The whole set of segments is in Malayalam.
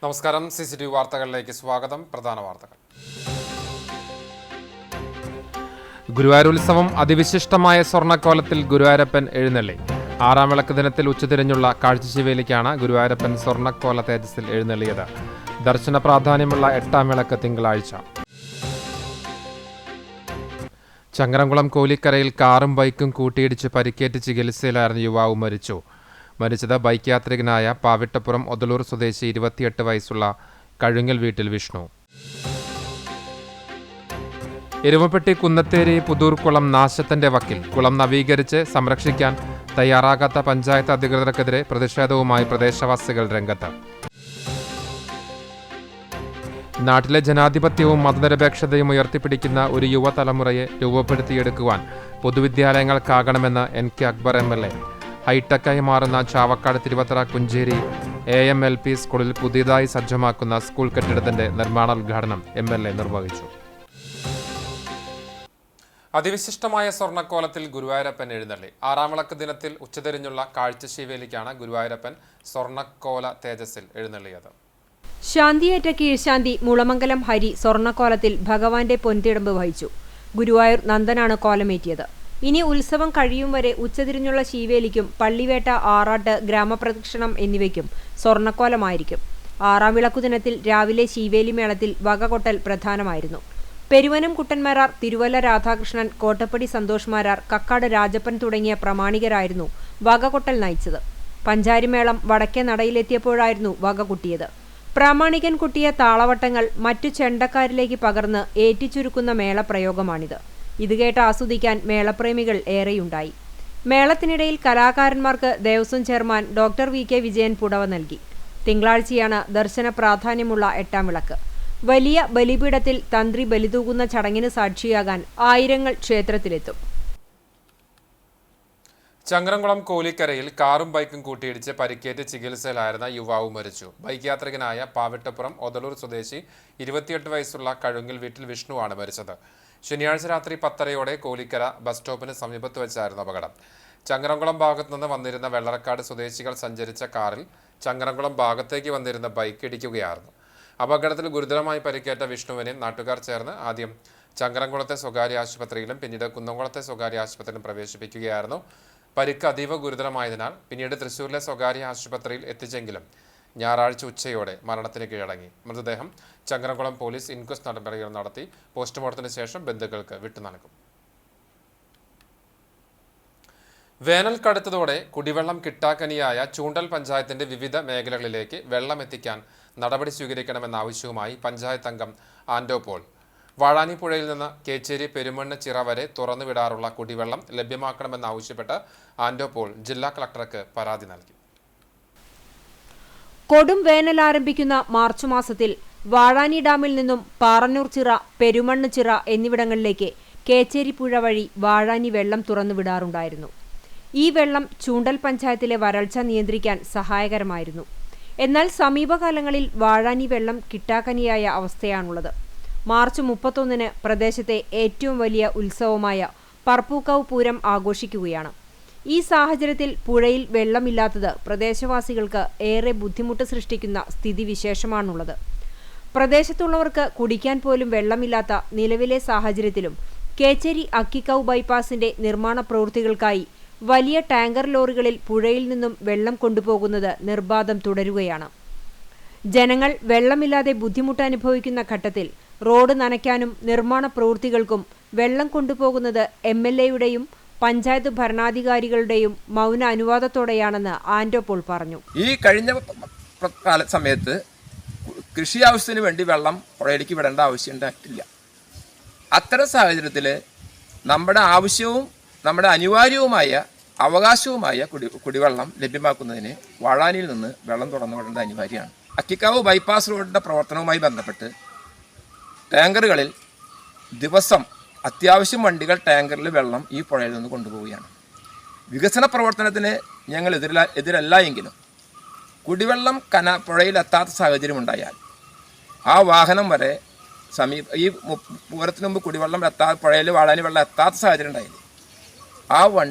നമസ്കാരം. CCTV വാർത്തകളിലേക്ക് സ്വാഗതം. പ്രധാന വാർത്തകൾ. ഗുരുവായൂർ ഉത്സവം അതിവിശിഷ്ടമായ സ്വർണ്ണക്കോലത്തിൽ ഗുരുവായൂരപ്പൻ എഴുന്നള്ളി. ആറാം വിളക്ക് ദിനത്തിൽ ഉച്ചതിരിഞ്ഞുള്ള കാഴ്ചശിവേലിക്കാണ് ഗുരുവായൂരപ്പൻ സ്വർണ്ണക്കോല തേജസ്സിൽ എഴുന്നള്ളിയത്. ദർശന പ്രാധാന്യമുള്ള 8-ാം വിളക്ക് തിങ്കളാഴ്ച. ചങ്ങരംകുളം കോലിക്കരയിൽ കാറും ബൈക്കും കൂട്ടിയിടിച്ച് പരിക്കേറ്റ് ചികിത്സയിലായിരുന്ന യുവാവ് മരിച്ചു. മരിച്ചത് ബൈക്ക് യാത്രികനായ പാവിട്ടപ്പുറം ഒതലൂർ സ്വദേശി 28 വയസ്സുള്ള കഴുങ്ങൽ വീട്ടിൽ വിഷ്ണു. എരുമപ്പെട്ടി കുന്നത്തേരി പുതൂർ കുളം നാശത്തിന്റെ വക്കിൽ. കുളം നവീകരിച്ച് സംരക്ഷിക്കാൻ തയ്യാറാകാത്ത പഞ്ചായത്ത് അധികൃതർക്കെതിരെ പ്രതിഷേധവുമായി പ്രദേശവാസികൾ രംഗത്ത്. നാട്ടിലെ ജനാധിപത്യവും മതനിരപേക്ഷതയും ഉയർത്തിപ്പിടിക്കുന്ന ഒരു യുവതലമുറയെ രൂപപ്പെടുത്തിയെടുക്കുവാൻ പൊതുവിദ്യാലയങ്ങൾക്കാകണമെന്ന് NK അക്ബർ MLA. ഹൈടെക്കായി മാറുന്ന ചാവക്കാട് തിരുവത്തറ കുഞ്ചേരി AMLP സ്കൂളിൽ പുതിയതായി സജ്ജമാക്കുന്ന സ്കൂൾ കെട്ടിടത്തിന്റെ നിർമ്മാണോദ്ഘാടനം MLA നിർവഹിച്ചു. അതിവിശിഷ്ടമായ സ്വർണ്ണക്കോലത്തിൽ ഗുരുവായൂരപ്പൻ എഴുന്നള്ളി. ആറാം വിളക്ക് ദിനത്തിൽ ഉച്ചതിരിഞ്ഞുള്ള കാഴ്ചശീവേലിക്കാണ് ഗുരുവായൂരപ്പൻ സ്വർണ്ണക്കോല തേജസ്സിൽ എഴുന്നള്ളിയത്. ശാന്തിയേറ്റ കീഴ്ശാന്തി മുളമംഗലം ഹരി സ്വർണ്ണക്കോലത്തിൽ ഭഗവാന്റെ പൊൻതിടമ്പ് വഹിച്ചു. ഗുരുവായൂർ നന്ദനാണ് കോലമേറ്റിയത്. ഇനി ഉത്സവം കഴിയും വരെ ഉച്ചതിരിഞ്ഞുള്ള ശീവേലിക്കും പള്ളിവേട്ട, ആറാട്ട്, ഗ്രാമപ്രദക്ഷിണം എന്നിവയ്ക്കും സ്വർണ്ണക്കോലമായിരിക്കും. ആറാം വിളക്കുദിനത്തിൽ രാവിലെ ശീവേലി മേളത്തിൽ വകകൊട്ടൽ പ്രധാനമായിരുന്നു. പെരുവനം കുട്ടന്മാരാർ, തിരുവല്ല രാധാകൃഷ്ണൻ, കോട്ടപ്പടി സന്തോഷ് മാരാർ, കക്കാട് രാജപ്പൻ തുടങ്ങിയ പ്രമാണികരായിരുന്നു വകകൊട്ടൽ നയിച്ചത്. പഞ്ചാരിമേളം വടക്കേ നടയിലെത്തിയപ്പോഴായിരുന്നു വകകുട്ടിയത്. പ്രാമാണികൻ കുട്ടിയ താളവട്ടങ്ങൾ മറ്റു ചെണ്ടക്കാരിലേക്ക് പകർന്ന് ഏറ്റിച്ചുരുക്കുന്ന മേളപ്രയോഗമാണിത്. ഇത് കേട്ട് ആസ്വദിക്കാൻ മേളപ്രേമികൾ ഏറെയുണ്ടായി. മേളത്തിനിടയിൽ കലാകാരന്മാർക്ക് Devaswom chairman doctor VK Vijayan പുടവ നൽകി. തിങ്കളാഴ്ചയാണ് ദർശന പ്രാധാന്യമുള്ള 8-ാം വിളക്ക്. വലിയ ബലിപീഠത്തിൽ തന്ത്രി ബലിതൂകുന്ന ചടങ്ങിന് സാക്ഷിയാകാൻ ആയിരങ്ങൾ ക്ഷേത്രത്തിലെത്തും. ചങ്ങരംകുളം കോലിക്കരയിൽ കാറും ബൈക്കും കൂട്ടിയിടിച്ച് പരിക്കേറ്റ് ചികിത്സയിലായിരുന്ന യുവാവ് മരിച്ചു. ബൈക്ക് യാത്രികനായ പാവിട്ടപ്പുറം ഒതലൂർ സ്വദേശി 28 വയസ്സുള്ള കഴുങ്ങൽ വീട്ടിൽ വിഷ്ണുവാണ് മരിച്ചത്. ശനിയാഴ്ച രാത്രി 10:30 കോലിക്കര ബസ് സ്റ്റോപ്പിന് സമീപത്ത് വെച്ചായിരുന്നു അപകടം. ചങ്ങരംകുളം ഭാഗത്തു നിന്ന് വന്നിരുന്ന വെള്ളറക്കാട് സ്വദേശികൾ സഞ്ചരിച്ച കാറിൽ ചങ്ങരംകുളം ഭാഗത്തേക്ക് വന്നിരുന്ന ബൈക്ക് ഇടിക്കുകയായിരുന്നു. അപകടത്തിൽ ഗുരുതരമായി പരിക്കേറ്റ വിഷ്ണുവിനെ നാട്ടുകാർ ചേർന്ന് ആദ്യം ചങ്ങരംകുളത്തെ സ്വകാര്യ ആശുപത്രിയിലും പിന്നീട് കുന്നംകുളത്തെ സ്വകാര്യ ആശുപത്രിയിലും പ്രവേശിപ്പിക്കുകയായിരുന്നു. പരിക്ക് അതീവ ഗുരുതരമായതിനാൽ പിന്നീട് തൃശൂരിലെ സ്വകാര്യ ആശുപത്രിയിൽ എത്തിച്ചെങ്കിലും ഞായറാഴ്ച ഉച്ചയോടെ മരണത്തിന് കീഴടങ്ങി. മൃതദേഹം ചങ്ങരംകുളം പോലീസ് ഇൻക്വസ്റ്റ് നടപടികൾ നടത്തി പോസ്റ്റ്മോർട്ടത്തിന് ശേഷം ബന്ധുക്കൾക്ക് വിട്ടുനൽകും. വേനൽ കടുത്തതോടെ കുടിവെള്ളം കിട്ടാക്കനിയായ ചൂണ്ടൽ പഞ്ചായത്തിന്റെ വിവിധ മേഖലകളിലേക്ക് വെള്ളം എത്തിക്കാൻ നടപടി സ്വീകരിക്കണമെന്ന ആവശ്യവുമായി പഞ്ചായത്ത് അംഗം ആൻഡോ പോൾ. വാഴാനി പുഴയിൽ നിന്ന് കേച്ചേരി പെരുമണ്ണ് ചിറ വരെ തുറന്നുവിടാറുള്ള കുടിവെള്ളം ലഭ്യമാക്കണമെന്നാവശ്യപ്പെട്ട് ആൻഡോ പോൾ ജില്ലാ കളക്ടർക്ക് പരാതി നൽകി. കൊടും വേനൽ ആരംഭിക്കുന്ന മാർച്ച് മാസത്തിൽ വാഴാനി ഡാമിൽ നിന്നും പാറന്നൂർ ചിറ, പെരുമണ്ണ് ചിറ എന്നിവിടങ്ങളിലേക്ക് കേച്ചേരി പുഴ വഴി വാഴാനി വെള്ളം തുറന്നുവിടാറുണ്ടായിരുന്നു. ഈ വെള്ളം ചൂണ്ടൽ പഞ്ചായത്തിലെ വരൾച്ച നിയന്ത്രിക്കാൻ സഹായകരമായിരുന്നു. എന്നാൽ സമീപകാലങ്ങളിൽ വാഴാനി വെള്ളം കിട്ടാക്കനിയായ അവസ്ഥയാണുള്ളത്. മാർച്ച് 31-ന് പ്രദേശത്തെ ഏറ്റവും വലിയ ഉത്സവമായ പറപ്പൂക്കാവ് പൂരം ആഘോഷിക്കുകയാണ്. ഈ സാഹചര്യത്തിൽ പുഴയിൽ വെള്ളമില്ലാത്തത് പ്രദേശവാസികൾക്ക് ഏറെ ബുദ്ധിമുട്ട് സൃഷ്ടിക്കുന്ന സ്ഥിതിവിശേഷമാണുള്ളത്. പ്രദേശത്തുള്ളവർക്ക് കുടിക്കാൻ പോലും വെള്ളമില്ലാത്ത നിലവിലെ സാഹചര്യത്തിലും കേച്ചേരി അക്കിക്കാവ് ബൈപ്പാസിന്റെ നിർമ്മാണ പ്രവൃത്തികൾക്കായി വലിയ ടാങ്കർ ലോറികളിൽ പുഴയിൽ നിന്നും വെള്ളം കൊണ്ടുപോകുന്നത് നിർബാധം തുടരുകയാണ്. ജനങ്ങൾ വെള്ളമില്ലാതെ ബുദ്ധിമുട്ട് അനുഭവിക്കുന്ന ഘട്ടത്തിൽ റോഡ് നനയ്ക്കാനും നിർമ്മാണ പ്രവൃത്തികൾക്കും വെള്ളം കൊണ്ടുപോകുന്നത് MLAയുടെയും പഞ്ചായത്ത് ഭരണാധികാരികളുടെയും മൗന അനുവാദത്തോടെയാണെന്ന് ആൻഡോ പോൾ പറഞ്ഞു. ഈ കഴിഞ്ഞ സമയത്ത് കൃഷി ആവശ്യത്തിന് വേണ്ടി വെള്ളം പുഴയിലേക്ക് വിടേണ്ട ആവശ്യം ഉണ്ടായിട്ടില്ല. അത്തരം സാഹചര്യത്തിൽ നമ്മുടെ ആവശ്യവും നമ്മുടെ അനിവാര്യവുമായ അവകാശവുമായ കുടിവെള്ളം ലഭ്യമാക്കുന്നതിന് വാഴാനിയിൽ നിന്ന് വെള്ളം തുറന്നു വിടേണ്ട അനിവാര്യമാണ്. അക്കിക്കാവ് ബൈപ്പാസ് റോഡിൻ്റെ പ്രവർത്തനവുമായി ബന്ധപ്പെട്ട് ടാങ്കറുകളിൽ ദിവസം അത്യാവശ്യം വണ്ടികൾ ടാങ്കറിൽ വെള്ളം ഈ പുഴയിൽ നിന്ന് കൊണ്ടുപോവുകയാണ്. വികസന പ്രവർത്തനത്തിന് ഞങ്ങൾ എതിരല്ല എങ്കിലും കുടിവെള്ളം പുഴയിലെത്താത്ത സാഹചര്യം ഉണ്ടായാൽ ആ വാഹനം വരെ ഈ പൂരത്തിന് മുമ്പ് കുടിവെള്ളം പുഴയിൽ വാഴാനി വെള്ളം എത്താത്ത സാഹചര്യം ഉണ്ടായില്ലേ, ആ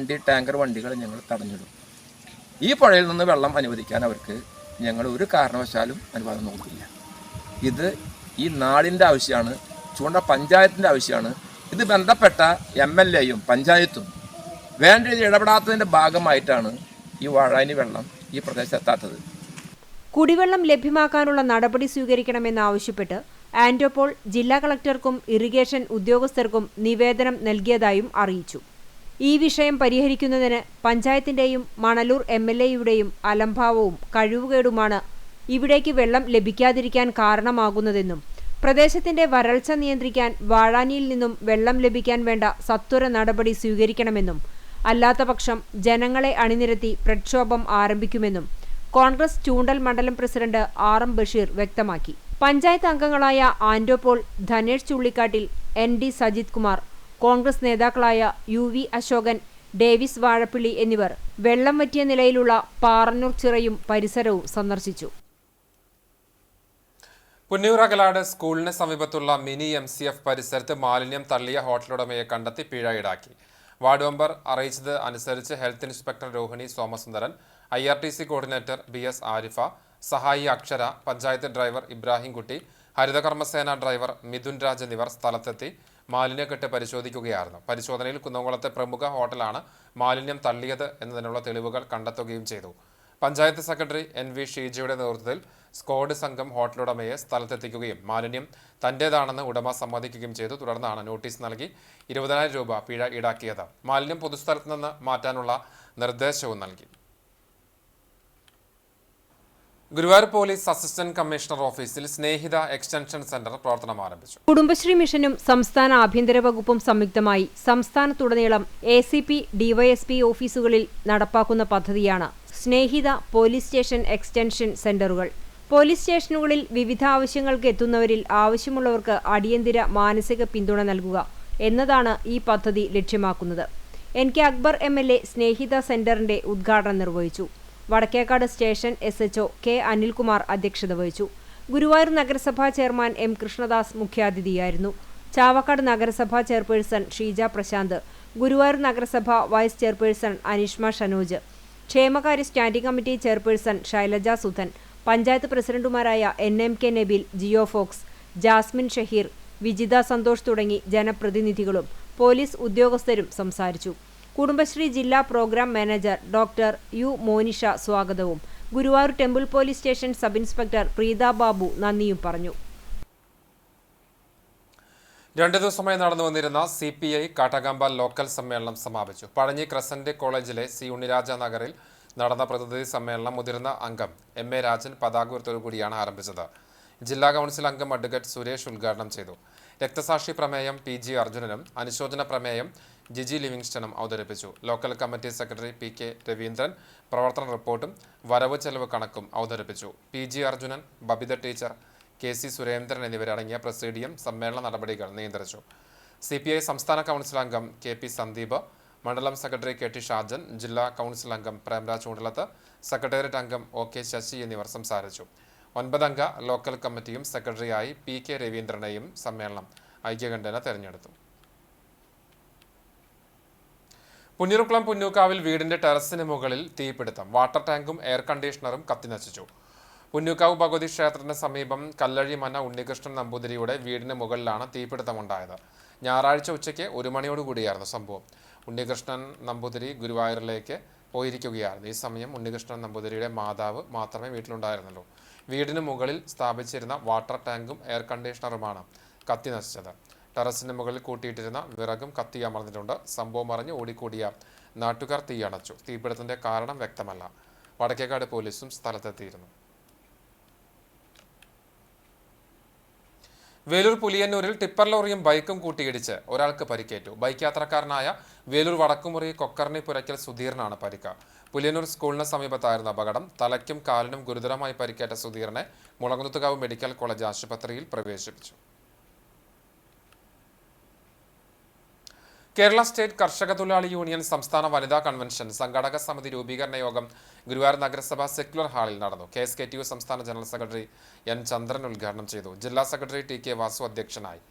ടാങ്കർ വണ്ടികൾ ഞങ്ങൾ തടഞ്ഞിടും. ഈ പുഴയിൽ നിന്ന് വെള്ളം അനുവദിക്കാൻ അവർക്ക് ഞങ്ങൾ ഒരു കാരണവശാലും അനുവാദം നോക്കില്ല. ഇത് ഈ നാടിൻ്റെ ആവശ്യമാണ്, ചൂണ്ട പഞ്ചായത്തിൻ്റെ ആവശ്യമാണ്. ഇത് ബന്ധപ്പെട്ട MLA-യും പഞ്ചായത്തും വേണ്ട രീതിയിൽ ഇടപെടാത്തതിൻ്റെ ഭാഗമായിട്ടാണ് ഈ വാഴാനി വെള്ളം ഈ പ്രദേശത്തെത്താത്തത്. കുടിവെള്ളം ലഭ്യമാക്കാനുള്ള നടപടി സ്വീകരിക്കണമെന്നാവശ്യപ്പെട്ട് ആൻഡോപോൾ ജില്ലാ കളക്ടർക്കും ഇറിഗേഷൻ ഉദ്യോഗസ്ഥർക്കും നിവേദനം നൽകിയതായും അറിയിച്ചു. ഈ വിഷയം പരിഹരിക്കുന്നതിന് പഞ്ചായത്തിന്റെയും മണലൂർ MLA-യുടെയും അലംഭാവവും കഴിവുകേടുമാണ് ഇവിടേക്ക് വെള്ളം ലഭിക്കാതിരിക്കാൻ കാരണമാകുന്നതെന്നും പ്രദേശത്തിന്റെ വരൾച്ച നിയന്ത്രിക്കാൻ വാഴാനിയിൽ നിന്നും വെള്ളം ലഭിക്കാൻ വേണ്ട സത്വര നടപടി സ്വീകരിക്കണമെന്നും അല്ലാത്തപക്ഷം ജനങ്ങളെ അണിനിരത്തി പ്രക്ഷോഭം ആരംഭിക്കുമെന്നും കോൺഗ്രസ് ചൂണ്ടൽ മണ്ഡലം പ്രസിഡന്റ് RM ബഷീർ വ്യക്തമാക്കി. പഞ്ചായത്ത് അംഗങ്ങളായ ആൻഡോപോൾ, ധനേഷ് ചുള്ളിക്കാട്ടിൽ, ND സജിത് കുമാർ, കോൺഗ്രസ് നേതാക്കളായ UV അശോകൻ, ഡേവിസ് വാഴപ്പിള്ളി എന്നിവർ വെള്ളം വറ്റിയ നിലയിലുള്ള പാറന്നൂർ ചിറയും പരിസരവും സന്ദർശിച്ചു. പുന്നൂറകലാട് സ്കൂളിന് സമീപത്തുള്ള മിനി MCF പരിസരത്ത് മാലിന്യം തള്ളിയ ഹോട്ടലുടമയെ കണ്ടെത്തി പിഴ ഈടാക്കി. വാർഡ് മെമ്പർ അറിയിച്ചത് അനുസരിച്ച് health inspector Rohini Somasundaran, IRTC coordinator BS Arifa, സഹായി അക്ഷര, പഞ്ചായത്ത് ഡ്രൈവർ ഇബ്രാഹിംകുട്ടി, ഹരിതകർമ്മസേന ഡ്രൈവർ മിഥുൻ രാജ് എന്നിവർ സ്ഥലത്തെത്തി മാലിന്യക്കെട്ട് പരിശോധിക്കുകയായിരുന്നു. പരിശോധനയിൽ കുന്നംകുളത്തെ പ്രമുഖ ഹോട്ടലാണ് മാലിന്യം തള്ളിയത് എന്നതിനുള്ള തെളിവുകൾ കണ്ടെത്തുകയും ചെയ്തു. പഞ്ചായത്ത് സെക്രട്ടറി NV ഷീജയുടെ നേതൃത്വത്തിൽ സ്ക്വാഡ് സംഘം ഹോട്ടലുടമയെ സ്ഥലത്തെത്തിക്കുകയും മാലിന്യം തന്റേതാണെന്ന് ഉടമ സമ്മതിക്കുകയും ചെയ്തു. തുടർന്നാണ് നോട്ടീസ് നൽകി 20,000 രൂപ പിഴ ഈടാക്കിയത്. മാലിന്യം പൊതുസ്ഥലത്ത് നിന്ന് മാറ്റാനുള്ള നിർദ്ദേശവും നൽകി. ഗുരുവായൂർ പോലീസ് അസിസ്റ്റന്റ് കമ്മീഷണർ ഓഫീസിൽ സ്നേഹിത എക്സ്റ്റൻഷൻ സെന്റർ പ്രവർത്തനം ആരംഭിച്ചു. കുടുംബശ്രീ മിഷനും സംസ്ഥാന ആഭ്യന്തര വകുപ്പും സംയുക്തമായി സംസ്ഥാനത്തുടനീളം ACP, DYSP ഓഫീസുകളിൽ നടപ്പാക്കുന്ന പദ്ധതിയാണ് സ്നേഹിത പോലീസ് സ്റ്റേഷൻ എക്സ്റ്റൻഷൻ സെന്ററുകൾ. പോലീസ് സ്റ്റേഷനുകളിൽ വിവിധ ആവശ്യങ്ങൾക്ക് എത്തുന്നവരിൽ ആവശ്യമുള്ളവർക്ക് അടിയന്തര മാനസിക പിന്തുണ നൽകുക എന്നതാണ് ഈ പദ്ധതി ലക്ഷ്യമാക്കുന്നത്. NK അക്ബർ MLA സ്നേഹിത സെന്ററിന്റെ ഉദ്ഘാടനം നിർവഹിച്ചു. Vadakkekad station SHO K Anilkumar അധ്യക്ഷത വഹിച്ചു. ഗുരുവായൂർ നഗരസഭാ ചെയർമാൻ M കൃഷ്ണദാസ് മുഖ്യാതിഥിയായിരുന്നു. ചാവക്കാട് നഗരസഭാ ചെയർപേഴ്സൺ ഷീജ പ്രശാന്ത്, ഗുരുവായൂർ നഗരസഭ വൈസ് ചെയർപേഴ്സൺ അനിഷ്മ ഷനോജ്, ക്ഷേമകാര്യ standing committee chairperson Shailaja Sudhan, panchayat പ്രസിഡന്റുമാരായ NMK നബീൽ, ജിയോ ഫോക്സ്, ജാസ്മിൻ ഷഹീർ, വിജിത സന്തോഷ് തുടങ്ങി ജനപ്രതിനിധികളും പോലീസ് ഉദ്യോഗസ്ഥരും സംസാരിച്ചു. കുടുംബശ്രീ ജില്ലാ programme manager doctor U Monisha സ്വാഗതവും Guruvayur temple police station sub inspector Preetha Babu നന്ദിയും പറഞ്ഞു. 2 ദിവസമായി നടന്നു വന്നിരുന്ന CPI കാട്ടകമ്പ ലോക്കൽ സമ്മേളനം സമാപിച്ചു. പഴഞ്ഞി ക്രസന്റ് കോളേജിലെ C ഉണ്ണിരാജ നഗറിൽ നടന്ന പ്രതിനിധി സമ്മേളനം മുതിർന്ന അംഗം MA രാജൻ പതാകത്തോടുകൂടിയാണ് ആരംഭിച്ചത്. ജില്ലാ കൗൺസിൽ അംഗം അഡ്വക്കേറ്റ് സുരേഷ് ഉദ്ഘാടനം ചെയ്തു. രക്തസാക്ഷി പ്രമേയം PG അർജുനനും അനുശോചന പ്രമേയം ജിജി ലിവിങ്സ്റ്റണും അവതരിപ്പിച്ചു. Local committee secretary PK Raveendran പ്രവർത്തന റിപ്പോർട്ടും വരവ് ചെലവ് കണക്കും അവതരിപ്പിച്ചു. PG Arjunan, Babitha teacher, KC Surendran എന്നിവരടങ്ങിയ പ്രസിഡിയം സമ്മേളന നടപടികൾ നിയന്ത്രിച്ചു. CPI സംസ്ഥാന കൗൺസിൽ അംഗം KP സന്ദീപ്, മണ്ഡലം സെക്രട്ടറി KT ഷാജൻ, ജില്ലാ കൗൺസിൽ അംഗം പ്രേംരാജ് ചൂണ്ടലത്ത്, സെക്രട്ടേറിയറ്റ് അംഗം OK ശശി എന്നിവർ സംസാരിച്ചു. 9 അംഗ ലോക്കൽ കമ്മിറ്റിയും സെക്രട്ടറിയായി PK രവീന്ദ്രനെയും സമ്മേളനം ഐക്യകണ്ഠേന തെരഞ്ഞെടുത്തു. പുന്നൂർക്കുളം പുന്നൂക്കാവിൽ വീടിന്റെ ടെറസിന് മുകളിൽ തീപിടുത്തം. വാട്ടർ ടാങ്കും എയർ കണ്ടീഷണറും കത്തിനശിച്ചു. പുന്നൂക്കാവ് ഭഗവതി ക്ഷേത്രത്തിന് സമീപം കല്ലഴിമന ഉണ്ണികൃഷ്ണൻ നമ്പൂതിരിയുടെ വീടിന് മുകളിലാണ് തീപിടുത്തമുണ്ടായത്. ഞായറാഴ്ച ഉച്ചയ്ക്ക് 1 മണിയോടുകൂടിയായിരുന്നു സംഭവം. ഉണ്ണികൃഷ്ണൻ നമ്പൂതിരി ഗുരുവായൂരിലേക്ക് പോയിരിക്കുകയായിരുന്നു. ഈ സമയം ഉണ്ണികൃഷ്ണൻ നമ്പൂതിരിയുടെ മാതാവ് മാത്രമേ വീട്ടിലുണ്ടായിരുന്നുള്ളൂ. വീടിന് മുകളിൽ സ്ഥാപിച്ചിരുന്ന വാട്ടർ ടാങ്കും എയർ കണ്ടീഷണറുമാണ് കത്തിനശിച്ചത്. ടെറസിന് മുകളിൽ കൂട്ടിയിട്ടിരുന്ന വിറകും കത്തി അമർന്നിട്ടുണ്ട്. സംഭവം അറിഞ്ഞ് ഓടിക്കൂടിയ നാട്ടുകാർ തീയണച്ചു. തീപിടുത്തത്തിന്റെ കാരണം വ്യക്തമല്ല. വടക്കേക്കാട് പോലീസും സ്ഥലത്തെത്തിയിരുന്നു. വേലൂർ പുലിയന്നൂരിൽ ടിപ്പർ ലോറിയും ബൈക്കും കൂട്ടിയിടിച്ച് ഒരാൾക്ക് പരിക്കേറ്റു. ബൈക്ക് യാത്രക്കാരനായ വേലൂർ വടക്കുമുറി കൊക്കർണി പുരയ്ക്കൽ സുധീറിനാണ് പരിക്ക്. പുലിയന്നൂർ സ്കൂളിന് സമീപത്തായിരുന്ന അപകടം. തലയ്ക്കും കാലിനും ഗുരുതരമായി പരിക്കേറ്റ സുധീറിനെ മുളകുന്നത്തുകാവ് മെഡിക്കൽ കോളേജ് ആശുപത്രിയിൽ പ്രവേശിപ്പിച്ചു. കേരള സ്റ്റേറ്റ് കർഷക തൊഴിലാളി യൂണിയൻ സംസ്ഥാന വനിതാ കൺവെൻഷൻ സംഘാടക സമിതി രൂപീകരണ യോഗം ഗുരുവായൂർ നഗരസഭ സെക്യുലർ ഹാളിൽ നടന്നു. KSKTU സംസ്ഥാന ജനറൽ സെക്രട്ടറി N ചന്ദ്രൻ ഉദ്ഘാടനം ചെയ്തു. ജില്ലാ സെക്രട്ടറി TK വാസു അധ്യക്ഷനായി.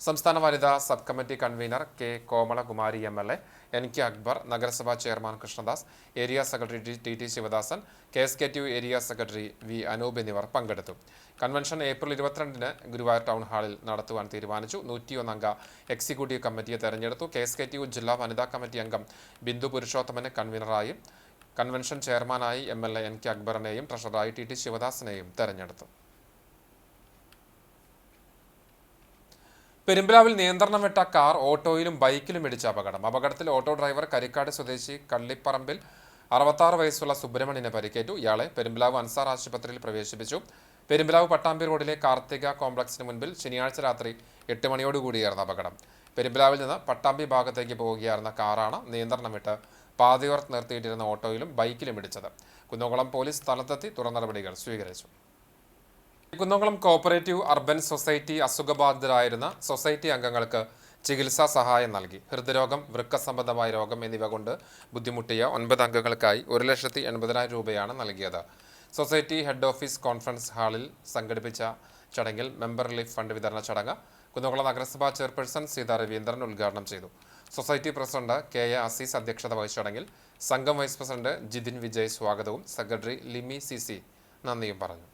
സംസ്ഥാന വനിതാ sub committee convener K Komalakumari MLA, NK Akbar, നഗരസഭാ chairman Krishnadas, area secretary TT Sivadasan, KSKTU area secretary V Anoop എന്നിവർ പങ്കെടുത്തു. കൺവെൻഷൻ ഏപ്രിൽ 22-ന് ഗുരുവായൂർ ടൗൺ ഹാളിൽ നടത്തുവാൻ തീരുമാനിച്ചു. 101 അംഗ എക്സിക്യൂട്ടീവ് കമ്മിറ്റിയെ തെരഞ്ഞെടുത്തു. KSKTU ജില്ലാ വനിതാ കമ്മിറ്റി അംഗം ബിന്ദു പുരുഷോത്തമനെ കൺവീനറായും കൺവെൻഷൻ ചെയർമാനായി MLA NK അക്ബറിനെയും ട്രഷററായി TT ശിവദാസനെയും തെരഞ്ഞെടുത്തു. പെരുമ്പിലാവിൽ നിയന്ത്രണം വിട്ട കാർ ഓട്ടോയിലും ബൈക്കിലും ഇടിച്ച അപകടത്തിൽ ഓട്ടോ ഡ്രൈവർ കരിക്കാട് സ്വദേശി കള്ളിപ്പറമ്പിൽ 66 വയസ്സുള്ള സുബ്രഹ്മണ്യന് പരിക്കേറ്റു. ഇയാളെ പെരുമ്പിലാവ് അൻസാർ ആശുപത്രിയിൽ പ്രവേശിപ്പിച്ചു. പെരുമ്പിലാവ് പട്ടാമ്പി റോഡിലെ കാർത്തിക കോംപ്ലക്സിന് മുൻപിൽ ശനിയാഴ്ച രാത്രി 8 മണിയോടുകൂടിയായിരുന്നു അപകടം. പെരുമ്പിലാവിൽ നിന്ന് പട്ടാമ്പി ഭാഗത്തേക്ക് പോവുകയായിരുന്ന കാറാണ് നിയന്ത്രണം വിട്ട് പാതയോർത്ത് നിർത്തിയിട്ടിരുന്ന ഓട്ടോയിലും ബൈക്കിലും ഇടിച്ചത്. കുന്നംകുളം പോലീസ് സ്ഥലത്തെത്തി തുടർ നടപടികൾ സ്വീകരിച്ചു. കുന്നംകുളം കോഓപ്പറേറ്റീവ് അർബൻ സൊസൈറ്റി അസുഖബാധിതരായിരുന്ന സൊസൈറ്റി അംഗങ്ങൾക്ക് ചികിത്സാ സഹായം നൽകി. ഹൃദ്രോഗം, വൃക്ക സംബന്ധമായ രോഗം എന്നിവ കൊണ്ട് ബുദ്ധിമുട്ടിയ 9 അംഗങ്ങൾക്കായി 1,80,000 രൂപയാണ് നൽകിയത്. സൊസൈറ്റി ഹെഡ് ഓഫീസ് കോൺഫറൻസ് ഹാളിൽ സംഘടിപ്പിച്ച ചടങ്ങിൽ മെമ്പർ റിലീഫ് ഫണ്ട് വിതരണ ചടങ്ങ് കുന്നംകുളം നഗരസഭാ ചെയർപേഴ്സൺ സീതാ രവീന്ദ്രൻ ഉദ്ഘാടനം ചെയ്തു. സൊസൈറ്റി പ്രസിഡന്റ് KA അസീസ് അധ്യക്ഷത വഹിച്ച ചടങ്ങിൽ സംഘം വൈസ് പ്രസിഡന്റ് ജിതിൻ വിജയ് സ്വാഗതവും സെക്രട്ടറി ലിമി CC നന്ദിയും പറഞ്ഞു.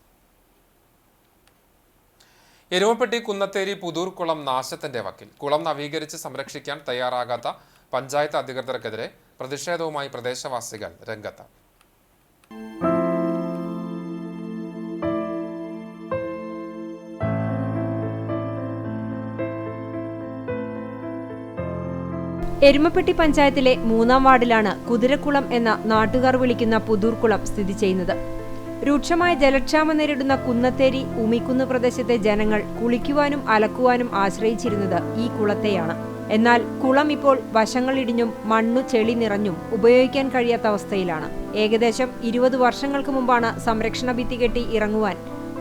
എരുമപ്പെട്ടി കുന്നത്തേരി പുതൂർക്കുളം നാശത്തിന്റെ വക്കിൽ. കുളം നവീകരിച്ച് സംരക്ഷിക്കാൻ തയ്യാറാകാത്ത പഞ്ചായത്ത് അധികൃതർക്കെതിരെ പ്രതിഷേധവുമായി പ്രദേശവാസികൾ രംഗത്ത്. എരുമപ്പെട്ടി പഞ്ചായത്തിലെ 3-ാം വാർഡിലാണ് കുതിരക്കുളം എന്ന നാട്ടുകാർ വിളിക്കുന്ന പുതൂർക്കുളം സ്ഥിതി ചെയ്യുന്നത്. രൂക്ഷമായ ജലക്ഷാമം നേരിടുന്ന കുന്നത്തേരി, ഉമിക്കുന്ന് പ്രദേശത്തെ ജനങ്ങൾ കുളിക്കുവാനും അലക്കുവാനും ആശ്രയിച്ചിരുന്നത് ഈ കുളത്തെയാണ്. എന്നാൽ കുളം ഇപ്പോൾ വശങ്ങളിടിഞ്ഞും മണ്ണു ചെളി നിറഞ്ഞും ഉപയോഗിക്കാൻ കഴിയാത്ത അവസ്ഥയിലാണ്. ഏകദേശം 20 വർഷങ്ങൾക്ക് മുമ്പാണ് സംരക്ഷണ ഭിത്തി കെട്ടി ഇറങ്ങുവാൻ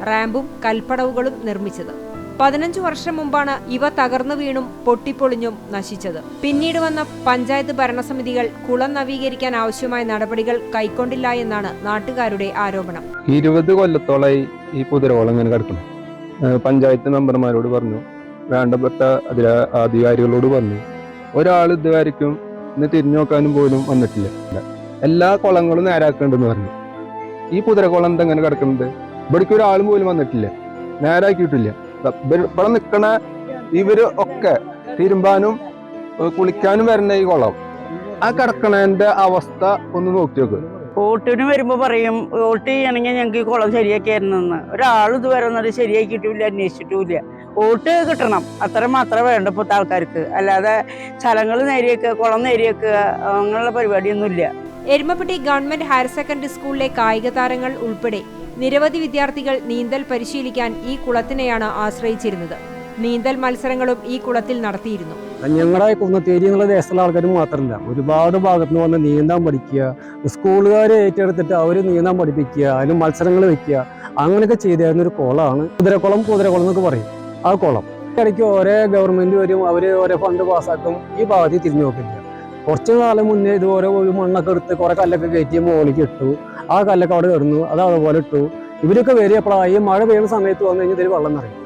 റാമ്പും കൽപ്പടവുകളും നിർമ്മിച്ചത്. 15 വർഷം മുമ്പാണ് ഇവ തകർന്നു വീണും പൊട്ടിപ്പൊളിഞ്ഞും നശിച്ചത്. പിന്നീട് വന്ന പഞ്ചായത്ത് ഭരണസമിതികൾ കുളം നവീകരിക്കാൻ ആവശ്യമായ നടപടികൾ കൈക്കൊണ്ടില്ല എന്നാണ് നാട്ടുകാരുടെ ആരോപണം. 20 കൊല്ലത്തോളായി ഈ കുതിരകുളം ഇങ്ങനെ കിടക്കുന്നു. പഞ്ചായത്ത് മെമ്പർമാരോട് പറഞ്ഞു, വേണ്ടപ്പെട്ട അധികാരികളോട് പറഞ്ഞു, ഒരാൾ ഇതുവരെയ്ക്കും ഇന്ന് തിരിഞ്ഞു നോക്കാനും പോലും വന്നിട്ടില്ല. എല്ലാ കുളങ്ങളും നേരാക്കേണ്ടെന്ന് പറഞ്ഞു. ഈ കുതിരകുളം എന്തെങ്ങനെ കിടക്കുന്നത്? ഇവിടേക്ക് ഒരാളും പോലും വന്നിട്ടില്ല, നേരാക്കിയിട്ടില്ല. ഇവിടെ നിൽക്കണ ഇവര് ഒക്കെ തിരുമ്പാനും കുളിക്കാനും വരുന്ന ഈ കുളം, ആ കിടക്കണതിന്റെ അവസ്ഥ ഒന്ന് നോക്കി നോക്ക്. വോട്ടിന് വരുമ്പോ പറയും വോട്ട് ചെയ്യണമെങ്കിൽ ഞങ്ങൾക്ക് ഈ കുളം ശരിയാക്കിയായിരുന്നെന്ന്. ഒരാൾ ഇതുവരെ ഒന്നും ശരിയാക്കിയിട്ടില്ല, അന്വേഷിച്ചിട്ടുമില്ല. വോട്ട് കിട്ടണം, അത്ര മാത്രമേ വേണ്ട ഇപ്പോഴത്തെ ആൾക്കാർക്ക്. അല്ലാതെ സ്ഥലങ്ങൾ നേരിയേക്കുക, കുളം നേരിയേക്കുക അങ്ങനെയുള്ള പരിപാടിയൊന്നുമില്ല. എരുമപ്പെട്ടി ഗവൺമെന്റ് ഹയർ സെക്കൻഡറി സ്കൂളിലെ കായിക താരങ്ങൾ ഉൾപ്പെടെ നിരവധി വിദ്യാർത്ഥികൾ നീന്തൽ പരിശീലിക്കാൻ ഈ കുളത്തിനെയാണ് ആശ്രയിച്ചിരുന്നത്. നീന്തൽ മത്സരങ്ങളും ഈ കുളത്തിൽ നടത്തിയിരുന്നു. ഞങ്ങളുടെ കുന്നത്തേരി എന്നുള്ള ദേശത്തുള്ള ആൾക്കാർ മാത്രമല്ല, ഒരുപാട് ഭാഗത്ത് നിന്ന് വന്ന് നീന്താൻ പഠിക്കുക, സ്കൂളുകാരെ ഏറ്റെടുത്തിട്ട് അവർ നീന്താൻ പഠിപ്പിക്കുക, അതിന് മത്സരങ്ങൾ വെക്കുക, അങ്ങനെയൊക്കെ ചെയ്തിരുന്ന ഒരു കുളമാണ് കുതിരക്കുളം എന്നൊക്കെ പറയും. ആ കുളം ഇടയ്ക്ക് ഓരോ ഗവൺമെന്റ് വരും, അവർ ഓരോ ഫണ്ട് പാസ്സാക്കും, ഈ ഭാഗത്ത് തിരിഞ്ഞു നോക്കില്ല. കുറച്ച് കാലം മുന്നേ ഇതുപോലെ ഒരു മണ്ണൊക്കെ എടുത്ത് കുറെ കല്ലൊക്കെ കയറ്റി മുകളിലേക്ക് ഇട്ടു. ആ കല്ലൊക്കെ അവിടെ കിടന്നു, അത് അതുപോലെ ഇട്ടു. ഇവരൊക്കെ വരികപ്പോഴാണ് ഈ മഴ പെയ്യുന്ന സമയത്ത് വന്നു കഴിഞ്ഞാൽ ഇതിൽ വെള്ളം നിറയും.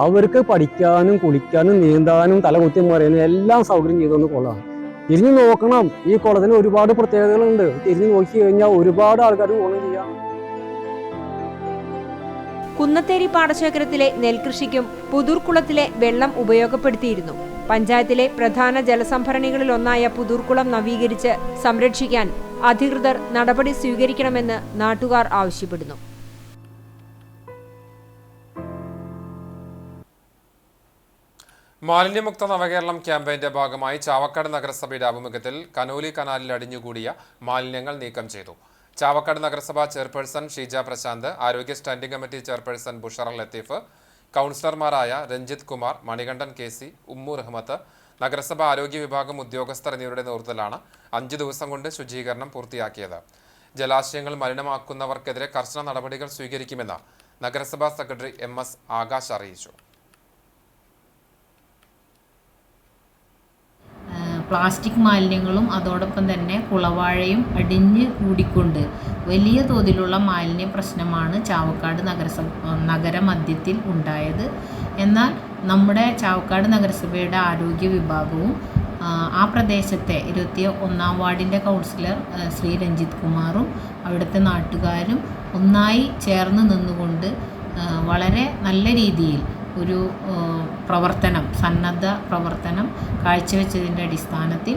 അവർക്ക് പഠിക്കാനും കുളിക്കാനും നീന്താനും തലകുത്തി മറിയാനും എല്ലാം സൗകര്യം ചെയ്തൊന്ന് കുളമാണ്. തിരിഞ്ഞു നോക്കണം, ഈ കുളത്തിന് ഒരുപാട് പ്രത്യേകതകളുണ്ട്. തിരിഞ്ഞു നോക്കി കഴിഞ്ഞാൽ ഒരുപാട് ആൾക്കാർ ഗുണം ചെയ്യാം. കുന്നത്തേരി പാടശേഖരത്തിലെ നെൽകൃഷിക്കും പുതൂർക്കുളത്തിലെ വെള്ളം ഉപയോഗപ്പെടുത്തിയിരുന്നു. പഞ്ചായത്തിലെ പ്രധാന ജലസംഭരണികളിലൊന്നായ പുതൂർക്കുളം നവീകരിച്ച് സംരക്ഷിക്കാൻ അധികൃതർ നടപടി സ്വീകരിക്കണമെന്ന് നാട്ടുകാർ ആവശ്യപ്പെടുന്നു. മാലിന്യമുക്ത നവകേരളം ക്യാമ്പയിന്റെ ഭാഗമായി ചാവക്കാട് നഗരസഭയുടെ ആഭിമുഖ്യത്തിൽ കനോലി കനാലിൽ അടിഞ്ഞുകൂടിയ മാലിന്യങ്ങൾ നീക്കം ചെയ്തു. ചാവക്കാട് നഗരസഭാ ചെയർപേഴ്സൺ ഷീജ പ്രശാന്ത്, ആരോഗ്യ standing committee chairperson Bushara Latheef, കൗൺസിലർമാരായ രഞ്ജിത് കുമാർ, മണികണ്ഠൻ KC, ഉമ്മു റഹ്മത്ത്, നഗരസഭ ആരോഗ്യ വിഭാഗം ഉദ്യോഗസ്ഥർ എന്നിവരുടെ നേതൃത്വത്തിലാണ് 5 ദിവസം കൊണ്ട് ശുചീകരണം പൂർത്തിയാക്കിയത്. ജലാശയങ്ങൾ മലിനമാക്കുന്നവർക്കെതിരെ കർശന നടപടികൾ സ്വീകരിക്കുമെന്ന് നഗരസഭാ സെക്രട്ടറി MS ആകാശ് അറിയിച്ചു. പ്ലാസ്റ്റിക് മാലിന്യങ്ങളും അതോടൊപ്പം തന്നെ കുളവാഴയും അടിഞ്ഞ് കൂടിക്കൊണ്ട് വലിയ തോതിലുള്ള മാലിന്യ പ്രശ്നമാണ് ചാവക്കാട് നഗരമധ്യത്തിൽ ഉണ്ടായത്. എന്നാൽ നമ്മുടെ ചാവക്കാട് നഗരസഭയുടെ ആരോഗ്യ വിഭാഗവും ആ പ്രദേശത്തെ 21-ാം വാർഡിൻ്റെ കൗൺസിലർ ശ്രീ രഞ്ജിത്ത് കുമാറും അവിടുത്തെ നാട്ടുകാരും ഒന്നായി ചേർന്ന് നിന്നുകൊണ്ട് വളരെ നല്ല രീതിയിൽ ഒരു സന്നദ്ധ പ്രവർത്തനം കാഴ്ചവെച്ചതിൻ്റെ അടിസ്ഥാനത്തിൽ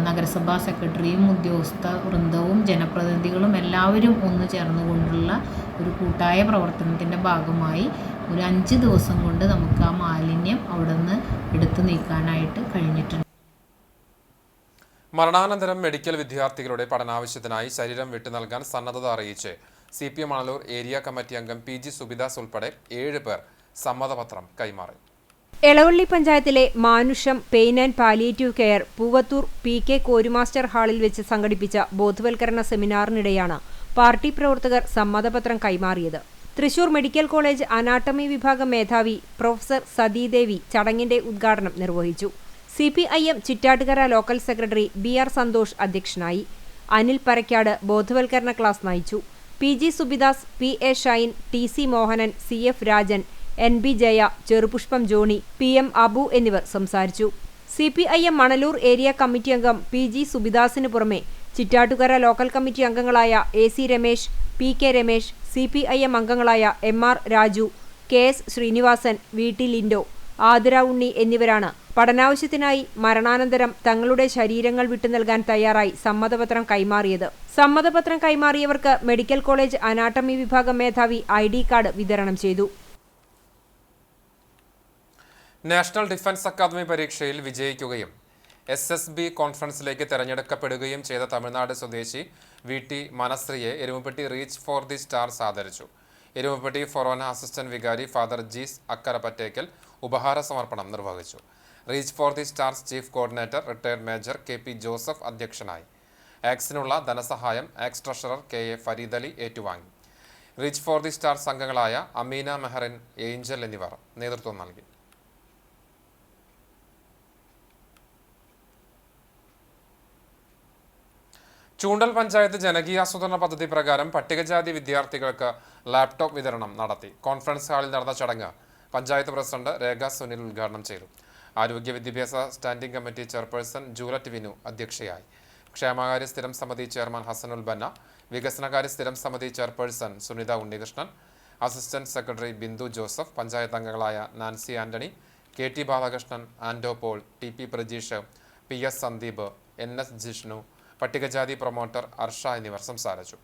നഗരസഭാ സെക്രട്ടറിയും ഉദ്യോഗസ്ഥ വൃന്ദവും ജനപ്രതിനിധികളും എല്ലാവരും ഒന്നു ചേർന്നുകൊണ്ടുള്ള ഒരു കൂട്ടായ പ്രവർത്തനത്തിൻ്റെ ഭാഗമായി ഒരു 5 ദിവസം കൊണ്ട് നമുക്ക് ആ മാലിന്യം അവിടെ നിന്ന് എടുത്തു നീക്കാനായിട്ട് കഴിഞ്ഞിട്ടുണ്ട്. മരണാനന്തരം മെഡിക്കൽ വിദ്യാർത്ഥികളുടെ പഠനാവശ്യത്തിനായി ശരീരം വിട്ടു നൽകാൻ സന്നദ്ധത അറിയിച്ച് CPM മണലൂർ ഏരിയ കമ്മിറ്റി അംഗം PG സുബിദാസ് ഉൾപ്പെടെ 7 പേർ സമ്മതപത്രം കൈമാറി. എളവള്ളി പഞ്ചായത്തിലെ Manusham pain and palliative care Poovathur PK കോരുമാസ്റ്റർ ഹാളിൽ വെച്ച് സംഘടിപ്പിച്ച ബോധവൽക്കരണ സെമിനാറിനിടെയാണ് പാർട്ടി പ്രവർത്തകർ സമ്മതപത്രം കൈമാറിയത്. തൃശൂർ മെഡിക്കൽ കോളേജ് അനാട്ടമി വിഭാഗം മേധാവി പ്രൊഫസർ സതീദേവി ചടങ്ങിന്റെ ഉദ്ഘാടനം നിർവഹിച്ചു. CPIM Chittattukara local secretary BR Santhosh അധ്യക്ഷനായി. അനിൽ പരക്കാട് ബോധവൽക്കരണ ക്ലാസ് നയിച്ചു. PG Subidas, PA Shine, TC Mohanan, CF Rajan, NB Jaya, Cherupushpam Johny, PM Abu എന്നിവർ സംസാരിച്ചു. CPIM മണലൂർ ഏരിയ കമ്മിറ്റി അംഗം PG സുബിദാസിന് പുറമെ ചിറ്റാട്ടുകര ലോക്കൽ കമ്മിറ്റി അംഗങ്ങളായ AC Ramesh, PK Ramesh, CPIM അംഗങ്ങളായ MR Raju, KS Srinivasan, VT Lindo, Athira Unni എന്നിവരാണ് പഠനാവശ്യത്തിനായി മരണാനന്തരം തങ്ങളുടെ ശരീരങ്ങൾ വിട്ടുനൽകാൻ തയ്യാറായി സമ്മതപത്രം കൈമാറിയത്. സമ്മതപത്രം കൈമാറിയവർക്ക് മെഡിക്കൽ കോളേജ് അനാട്ടമി വിഭാഗം മേധാവി ID കാർഡ് വിതരണം ചെയ്തു. നാഷണൽ ഡിഫൻസ് അക്കാദമി പരീക്ഷയിൽ വിജയിക്കുകയും SSB കോൺഫറൻസിലേക്ക് തെരഞ്ഞെടുക്കപ്പെടുകയും ചെയ്ത തമിഴ്നാട് സ്വദേശി VT മനശ്രീയെ Erumapetty reach for the stars ആദരിച്ചു. എരുമപ്പെട്ടി ഫൊറോന അസിസ്റ്റന്റ് വികാരി ഫാദർ ജീസ് അക്കരപ്പറ്റേക്കൽ ഉപഹാര സമർപ്പണം നിർവഹിച്ചു. Reach for the stars chief coordinator retired major KP Joseph അധ്യക്ഷനായി. ആക്സിനുള്ള ധനസഹായം ആക്സ് ട്രഷറർ KA ഫരീദ് അലി ഏറ്റുവാങ്ങി. റീച്ച് ഫോർ ദി സ്റ്റാർസ് അംഗങ്ങളായ അമീന മെഹറിൻ, ഏഞ്ചൽ എന്നിവർ നേതൃത്വം നൽകി. ചൂണ്ടൽ പഞ്ചായത്ത് ജനകീയാസൂത്രണ പദ്ധതി പ്രകാരം പട്ടികജാതി വിദ്യാർത്ഥികൾക്ക് ലാപ്ടോപ്പ് വിതരണം നടത്തി. കോൺഫറൻസ് ഹാളിൽ നടന്ന ചടങ്ങ് പഞ്ചായത്ത് പ്രസിഡന്റ് രേഖ സുനിൽ ഉദ്ഘാടനം ചെയ്തു. ആരോഗ്യ വിദ്യാഭ്യാസ standing committee chairperson Juliet Vinu അധ്യക്ഷയായി. ക്ഷേമകാര്യ സ്ഥിരം സമിതി ചെയർമാൻ ഹസനുൽ ബന്ന, വികസനകാര്യ സ്ഥിരം സമിതി chairperson Sunitha Unnikrishnan, assistant secretary Bindu Joseph, panchayat അംഗങ്ങളായ Nancy Antony, KT Balakrishnan, Ando Paul, TP Prajeesh, PS Sandeep, NS Jishnu, പട്ടികജാതി പ്രൊമോട്ടർ അർഷ എന്നിവർ സംസാരിച്ചു.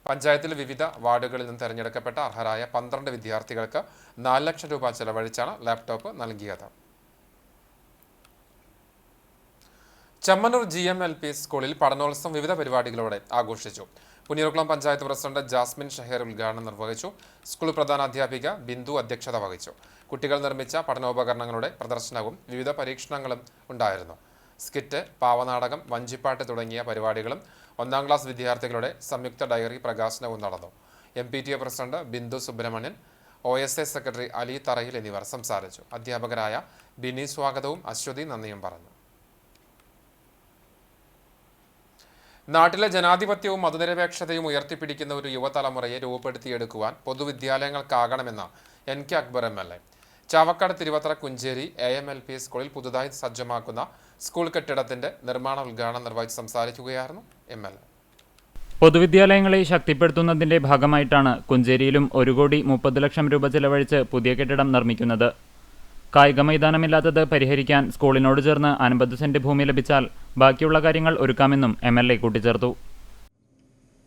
പഞ്ചായത്തിൽ വിവിധ വാർഡുകളിൽ നിന്ന് തെരഞ്ഞെടുക്കപ്പെട്ട അർഹരായ 12 വിദ്യാർത്ഥികൾക്ക് 4 ലക്ഷം രൂപ ചെലവഴിച്ചാണ് ലാപ്ടോപ്പ് നൽകിയത്. ചമ്മന്നൂർ GMLP സ്കൂളിൽ പഠനോത്സവം വിവിധ പരിപാടികളോടെ ആഘോഷിച്ചു. പുന്നീർകുളം പഞ്ചായത്ത് പ്രസിഡന്റ് ജാസ്മിൻ ഷഹേർ ഉദ്ഘാടനം നിർവഹിച്ചു. സ്കൂൾ പ്രധാനാധ്യാപിക ബിന്ദു അധ്യക്ഷത വഹിച്ചു. കുട്ടികൾ നിർമ്മിച്ച പഠനോപകരണങ്ങളുടെ പ്രദർശനവും വിവിധ പരീക്ഷണങ്ങളും ഉണ്ടായിരുന്നു. സ്കിറ്റ്, പാവനാടകം, വഞ്ചിപ്പാട്ട് തുടങ്ങിയ പരിപാടികളും 1-ാം ക്ലാസ് വിദ്യാർത്ഥികളുടെ സംയുക്ത ഡയറി പ്രകാശനവും നടന്നു. MPTA president Bindu Subrahmanyan, OSA secretary Ali Tharayil എന്നിവർ സംസാരിച്ചു. അധ്യാപകരായ ബിനി സ്വാഗതവും അശ്വതി നന്ദിയും പറഞ്ഞു. നാട്ടിലെ ജനാധിപത്യവും മതനിരപേക്ഷതയും ഉയർത്തിപ്പിടിക്കുന്ന ഒരു യുവതലമുറയെ രൂപപ്പെടുത്തിയെടുക്കുവാൻ പൊതുവിദ്യാലയങ്ങൾക്കാകണമെന്ന് NK Akbar MLA. Chavakkad Thiruvathra Kuncheri AMLP സ്കൂളിൽ പുതുതായി സജ്ജമാക്കുന്ന സ്കൂൾ കെട്ടിടത്തിന്റെ നിർമ്മാണ ഉദ്ഘാടനം നിർവഹിച്ച് സംസാരിക്കുകയായിരുന്നു MLA. പൊതുവിദ്യാലയങ്ങളെ ശക്തിപ്പെടുത്തുന്നതിന്റെ ഭാഗമായിട്ടാണ് കുഞ്ചേരിയിലും 1,30 ലക്ഷം രൂപ ചെലവഴിച്ച് പുതിയ കെട്ടിടം നിർമ്മിക്കുന്നത്. കായിക മൈതാനമില്ലാത്തത് പരിഹരിക്കാൻ സ്കൂളിനോട് ചേർന്ന് 50 സെന്റ് ഭൂമി ലഭിച്ചാൽ ബാക്കിയുള്ള കാര്യങ്ങൾ ഒരുക്കാമെന്നും MLA കൂട്ടിച്ചേർത്തു.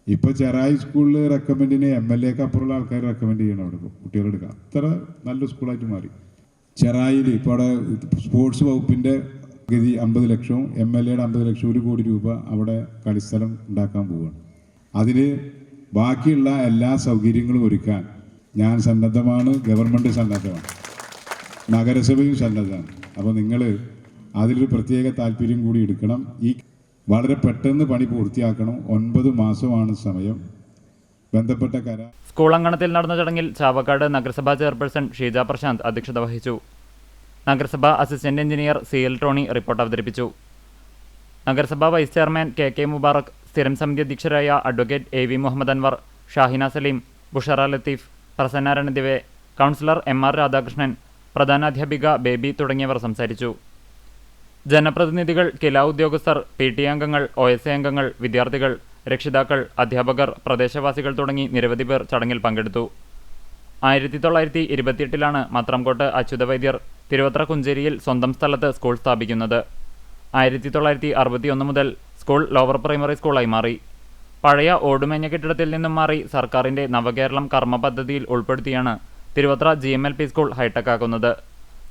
ഇപ്പോൾ ചെറായി സ്കൂളിൽ റെക്കമെൻഡിന് MLAക്ക് അപ്പുറമുള്ള ആൾക്കാർ റെക്കമെൻഡ് ചെയ്യണം. അവിടെ കുട്ടികളെടുക്കാം. അത്ര നല്ല സ്കൂളായിട്ട് മാറി. ചെറായിൽ ഇപ്പോൾ അവിടെ സ്പോർട്സ് വകുപ്പിൻ്റെ ഗതി 50 ലക്ഷവും MLAയുടെ 50 ലക്ഷം, 1 കോടി രൂപ അവിടെ കളിസ്ഥലം ഉണ്ടാക്കാൻ പോവുകയാണ്. അതിന് ബാക്കിയുള്ള എല്ലാ സൗകര്യങ്ങളും ഒരുക്കാൻ ഞാൻ സന്നദ്ധമാണ്, ഗവൺമെൻറ് സന്നദ്ധമാണ്, നഗരസഭയും സന്നദ്ധമാണ്. അപ്പോൾ നിങ്ങൾ അതിലൊരു പ്രത്യേക താല്പര്യം കൂടി എടുക്കണം. ഈ വളരെ പെട്ടെന്ന് പണി പൂർത്തിയാക്കണം. 9 മാസമാണ് സമയം. ബന്ധപ്പെട്ട കരാർ. സ്കൂൾ അങ്കണത്തിൽ നടന്ന ചടങ്ങിൽ ചാവക്കാട് നഗരസഭാ ചെയർപേഴ്സൺ ഷീജ പ്രശാന്ത് അധ്യക്ഷത വഹിച്ചു. നഗരസഭാ assistant engineer CL Tony report അവതരിപ്പിച്ചു. നഗരസഭാ വൈസ് ചെയർമാൻ KK മുബാറക്, സ്ഥിരം സമിതി അധ്യക്ഷരായ advocate AV Muhammad Anwar, Shahina Saleem, Bushara Latheef, Prasanna Ranadive, councillor MR Radhakrishnan, പ്രധാനാധ്യാപിക ബേബി തുടങ്ങിയവർ സംസാരിച്ചു. ജനപ്രതിനിധികൾ, കില ഉദ്യോഗസ്ഥർ, PTA അംഗങ്ങൾ, OSA അംഗങ്ങൾ, വിദ്യാർത്ഥികൾ, രക്ഷിതാക്കൾ, അധ്യാപകർ, പ്രദേശവാസികൾ തുടങ്ങി നിരവധി പേർ ചടങ്ങിൽ പങ്കെടുത്തു. 1928 മത്രംകോട്ട് അച്യുത വൈദ്യർ തിരുവത്ര കുഞ്ചേരിയിൽ സ്വന്തം സ്ഥലത്ത് സ്കൂൾ സ്ഥാപിക്കുന്നത്. 1961 മുതൽ സ്കൂൾ ലോവർ പ്രൈമറി സ്കൂളായി മാറി. പഴയ ഓടുമേഞ്ഞ കെട്ടിടത്തിൽ നിന്നും മാറി സർക്കാരിൻ്റെ നവകേരളം കർമ്മ പദ്ധതിയിൽ ഉൾപ്പെടുത്തിയാണ് തിരുവത്ര GMLP സ്കൂൾ ഹൈടെക് ആക്കുന്നത്.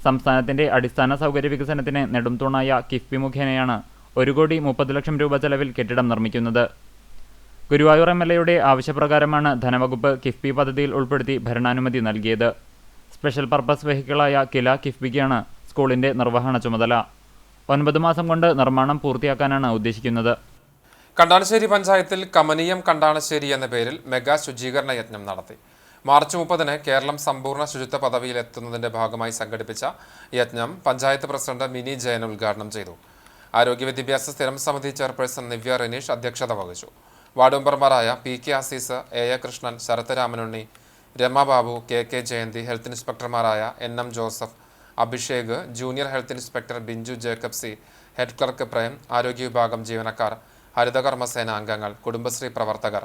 സംസ്ഥാനത്തിൻ്റെ അടിസ്ഥാന സൗകര്യ വികസനത്തിന് നെടുംതൂണായ കിഫ്ബി മുഖേനയാണ് 1,30 ലക്ഷം രൂപ ചെലവിൽ കെട്ടിടം നിർമ്മിക്കുന്നത്. ഗുരുവായൂർ MLAയുടെ ആവശ്യപ്രകാരമാണ് ധനവകുപ്പ് കിഫ്ബി പദ്ധതിയിൽ ഉൾപ്പെടുത്തി ഭരണാനുമതി നൽകിയത്. സ്പെഷ്യൽ പർപ്പസ് വെഹിക്കിളായ കില കിഫ്ബിക്കാണ് സ്കൂളിൻ്റെ നിർവഹണ ചുമതല. 9 മാസം കൊണ്ട് നിർമ്മാണം പൂർത്തിയാക്കാനാണ് ഉദ്ദേശിക്കുന്നത്. കണ്ടാണശ്ശേരി പഞ്ചായത്തിൽ കമനീയം കണ്ടാണശ്ശേരി എന്ന പേരിൽ മെഗാ ശുചീകരണ യജ്ഞം നടത്തി. മാർച്ച് 30 കേരളം സമ്പൂർണ്ണ ശുചിത്വ പദവിയിലെത്തുന്നതിന്റെ ഭാഗമായി സംഘടിപ്പിച്ച യജ്ഞം പഞ്ചായത്ത് പ്രസിഡന്റ് മിനി ജയൻ ഉദ്ഘാടനം ചെയ്തു. ആരോഗ്യ വിദ്യാഭ്യാസ സ്ഥിരം സമിതി ചെയർപേഴ്സൺ നിവ്യ റെനീഷ് അധ്യക്ഷത വഹിച്ചു. വാർഡ് മെമ്പർമാരായ PK Azeez, AA Krishnan, Sarath Ramanunni, Rama Babu, KK Jayanthi, health ഇൻസ്പെക്ടർമാരായ NM Joseph, Abhishek, junior health inspector Binju Jacob C, head clerk Prem, ആരോഗ്യ വിഭാഗം ജീവനക്കാർ, ഹരിതകർമ്മസേന അംഗങ്ങൾ, കുടുംബശ്രീ പ്രവർത്തകർ,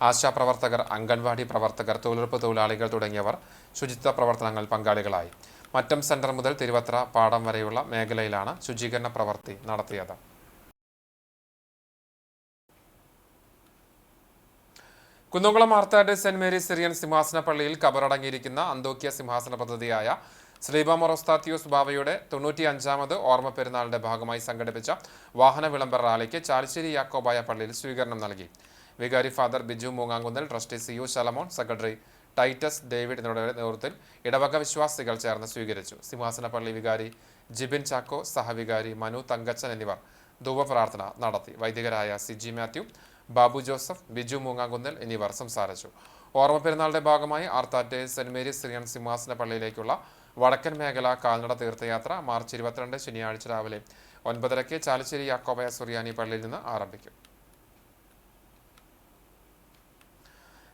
ആശാപ്രവർത്തകർ, അംഗൻവാടി പ്രവർത്തകർ, തൊഴിലുറപ്പ് തൊഴിലാളികൾ തുടങ്ങിയവർ ശുചിത്വ പ്രവർത്തനങ്ങൾ പങ്കാളികളായി. മറ്റം സെന്റർ മുതൽ തിരുവത്ര പാടം വരെയുള്ള മേഖലയിലാണ് ശുചീകരണ പ്രവൃത്തി നടത്തിയത്. കുന്നംകുളം മാർത്താഡ് സെന്റ് മേരീസ് സിറിയൻ സിംഹാസന പള്ളിയിൽ കബറടങ്ങിയിരിക്കുന്ന അന്തോക്യ സിംഹാസന പദ്ധതിയായ ശ്രീബ മൊറോസ്താത്തിയോസ് ബാവയുടെ 95ാമത് ഓർമ്മ പെരുന്നാളിന്റെ ഭാഗമായി സംഘടിപ്പിച്ച വാഹന വിളംബര റാലിക്ക് ചാലിശ്ശേരി യാക്കോബായ പള്ളിയിൽ സ്വീകരണം നൽകി. വികാരി father Biju Moongamkunnel, trustee CU Shalamon, secretary Titus David എന്നിവരുടെ നേതൃത്വത്തിൽ ഇടവക വിശ്വാസികൾ ചേർന്ന് സ്വീകരിച്ചു. സിംഹാസന പള്ളി വികാരി ജിബിൻ ചാക്കോ, സഹവികാരി മനു തങ്കച്ചൻ എന്നിവർ ധൂപപ്രാർത്ഥന നടത്തി. വൈദികരായ CG മാത്യു, ബാബു ജോസഫ്, ബിജു മൂങ്ങാങ്കുന്നൽ എന്നിവർ സംസാരിച്ചു. ഓർമ്മ പെരുന്നാളിന്റെ ഭാഗമായി ആർത്താറ്റ് സെന്റ് മേരീസ് സിറിയൻ സിംഹാസന പള്ളിയിലേക്കുള്ള വടക്കൻ മേഖല കാൽനട തീർത്ഥയാത്ര മാർച്ച് 22 ശനിയാഴ്ച രാവിലെ 9:30 ചാലിശ്ശേരി യാക്കോബായ സുറിയാനി പള്ളിയിൽ നിന്ന് ആരംഭിക്കും.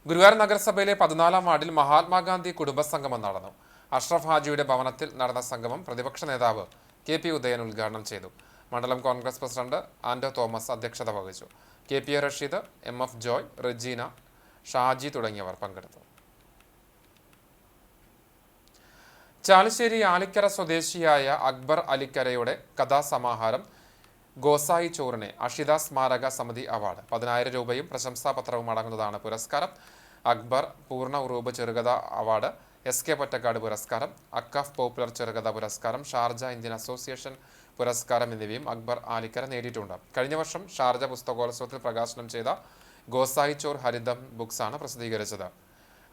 ഗുരുവായൂർ നഗരസഭയിലെ 14ാം വാർഡിൽ മഹാത്മാഗാന്ധി കുടുംബസംഗമം നടന്നു. അഷ്റഫ് ഹാജിയുടെ ഭവനത്തിൽ നടന്ന സംഗമം പ്രതിപക്ഷ നേതാവ് KP ഉദയൻ ഉദ്ഘാടനം ചെയ്തു. മണ്ഡലം കോൺഗ്രസ് പ്രസിഡന്റ് ആൻഡോ തോമസ് അധ്യക്ഷത വഹിച്ചു. KP റഷീദ്, MF ജോയ്, റെജീന, ഷാജി തുടങ്ങിയവർ പങ്കെടുത്തു. ചാലിശ്ശേരി ആലിക്കര സ്വദേശിയായ അക്ബർ അലിക്കരയുടെ കഥാസമാഹാരം ഗോസായി ചോറിനെ അഷിത സ്മാരക സമിതി അവാർഡ്. 10,000 രൂപയും പ്രശംസാപത്രവും അടങ്ങുന്നതാണ് പുരസ്കാരം. അക്ബർ പൂർണ്ണ ഉറൂബ് ചെറുകഥ അവാർഡ്, SK പൊറ്റക്കാട് പുരസ്കാരം, അക്കഫ് പോപ്പുലർ ചെറുകഥ പുരസ്കാരം, ഷാർജ ഇന്ത്യൻ അസോസിയേഷൻ പുരസ്കാരം എന്നിവയും അക്ബർ ആലിക്കര നേടിയിട്ടുണ്ട്. കഴിഞ്ഞ വർഷം ഷാർജ പുസ്തകോത്സവത്തിൽ പ്രകാശനം ചെയ്ത ഗോസായി ചോർ ഹരിതം ബുക്സാണ് പ്രസിദ്ധീകരിച്ചത്.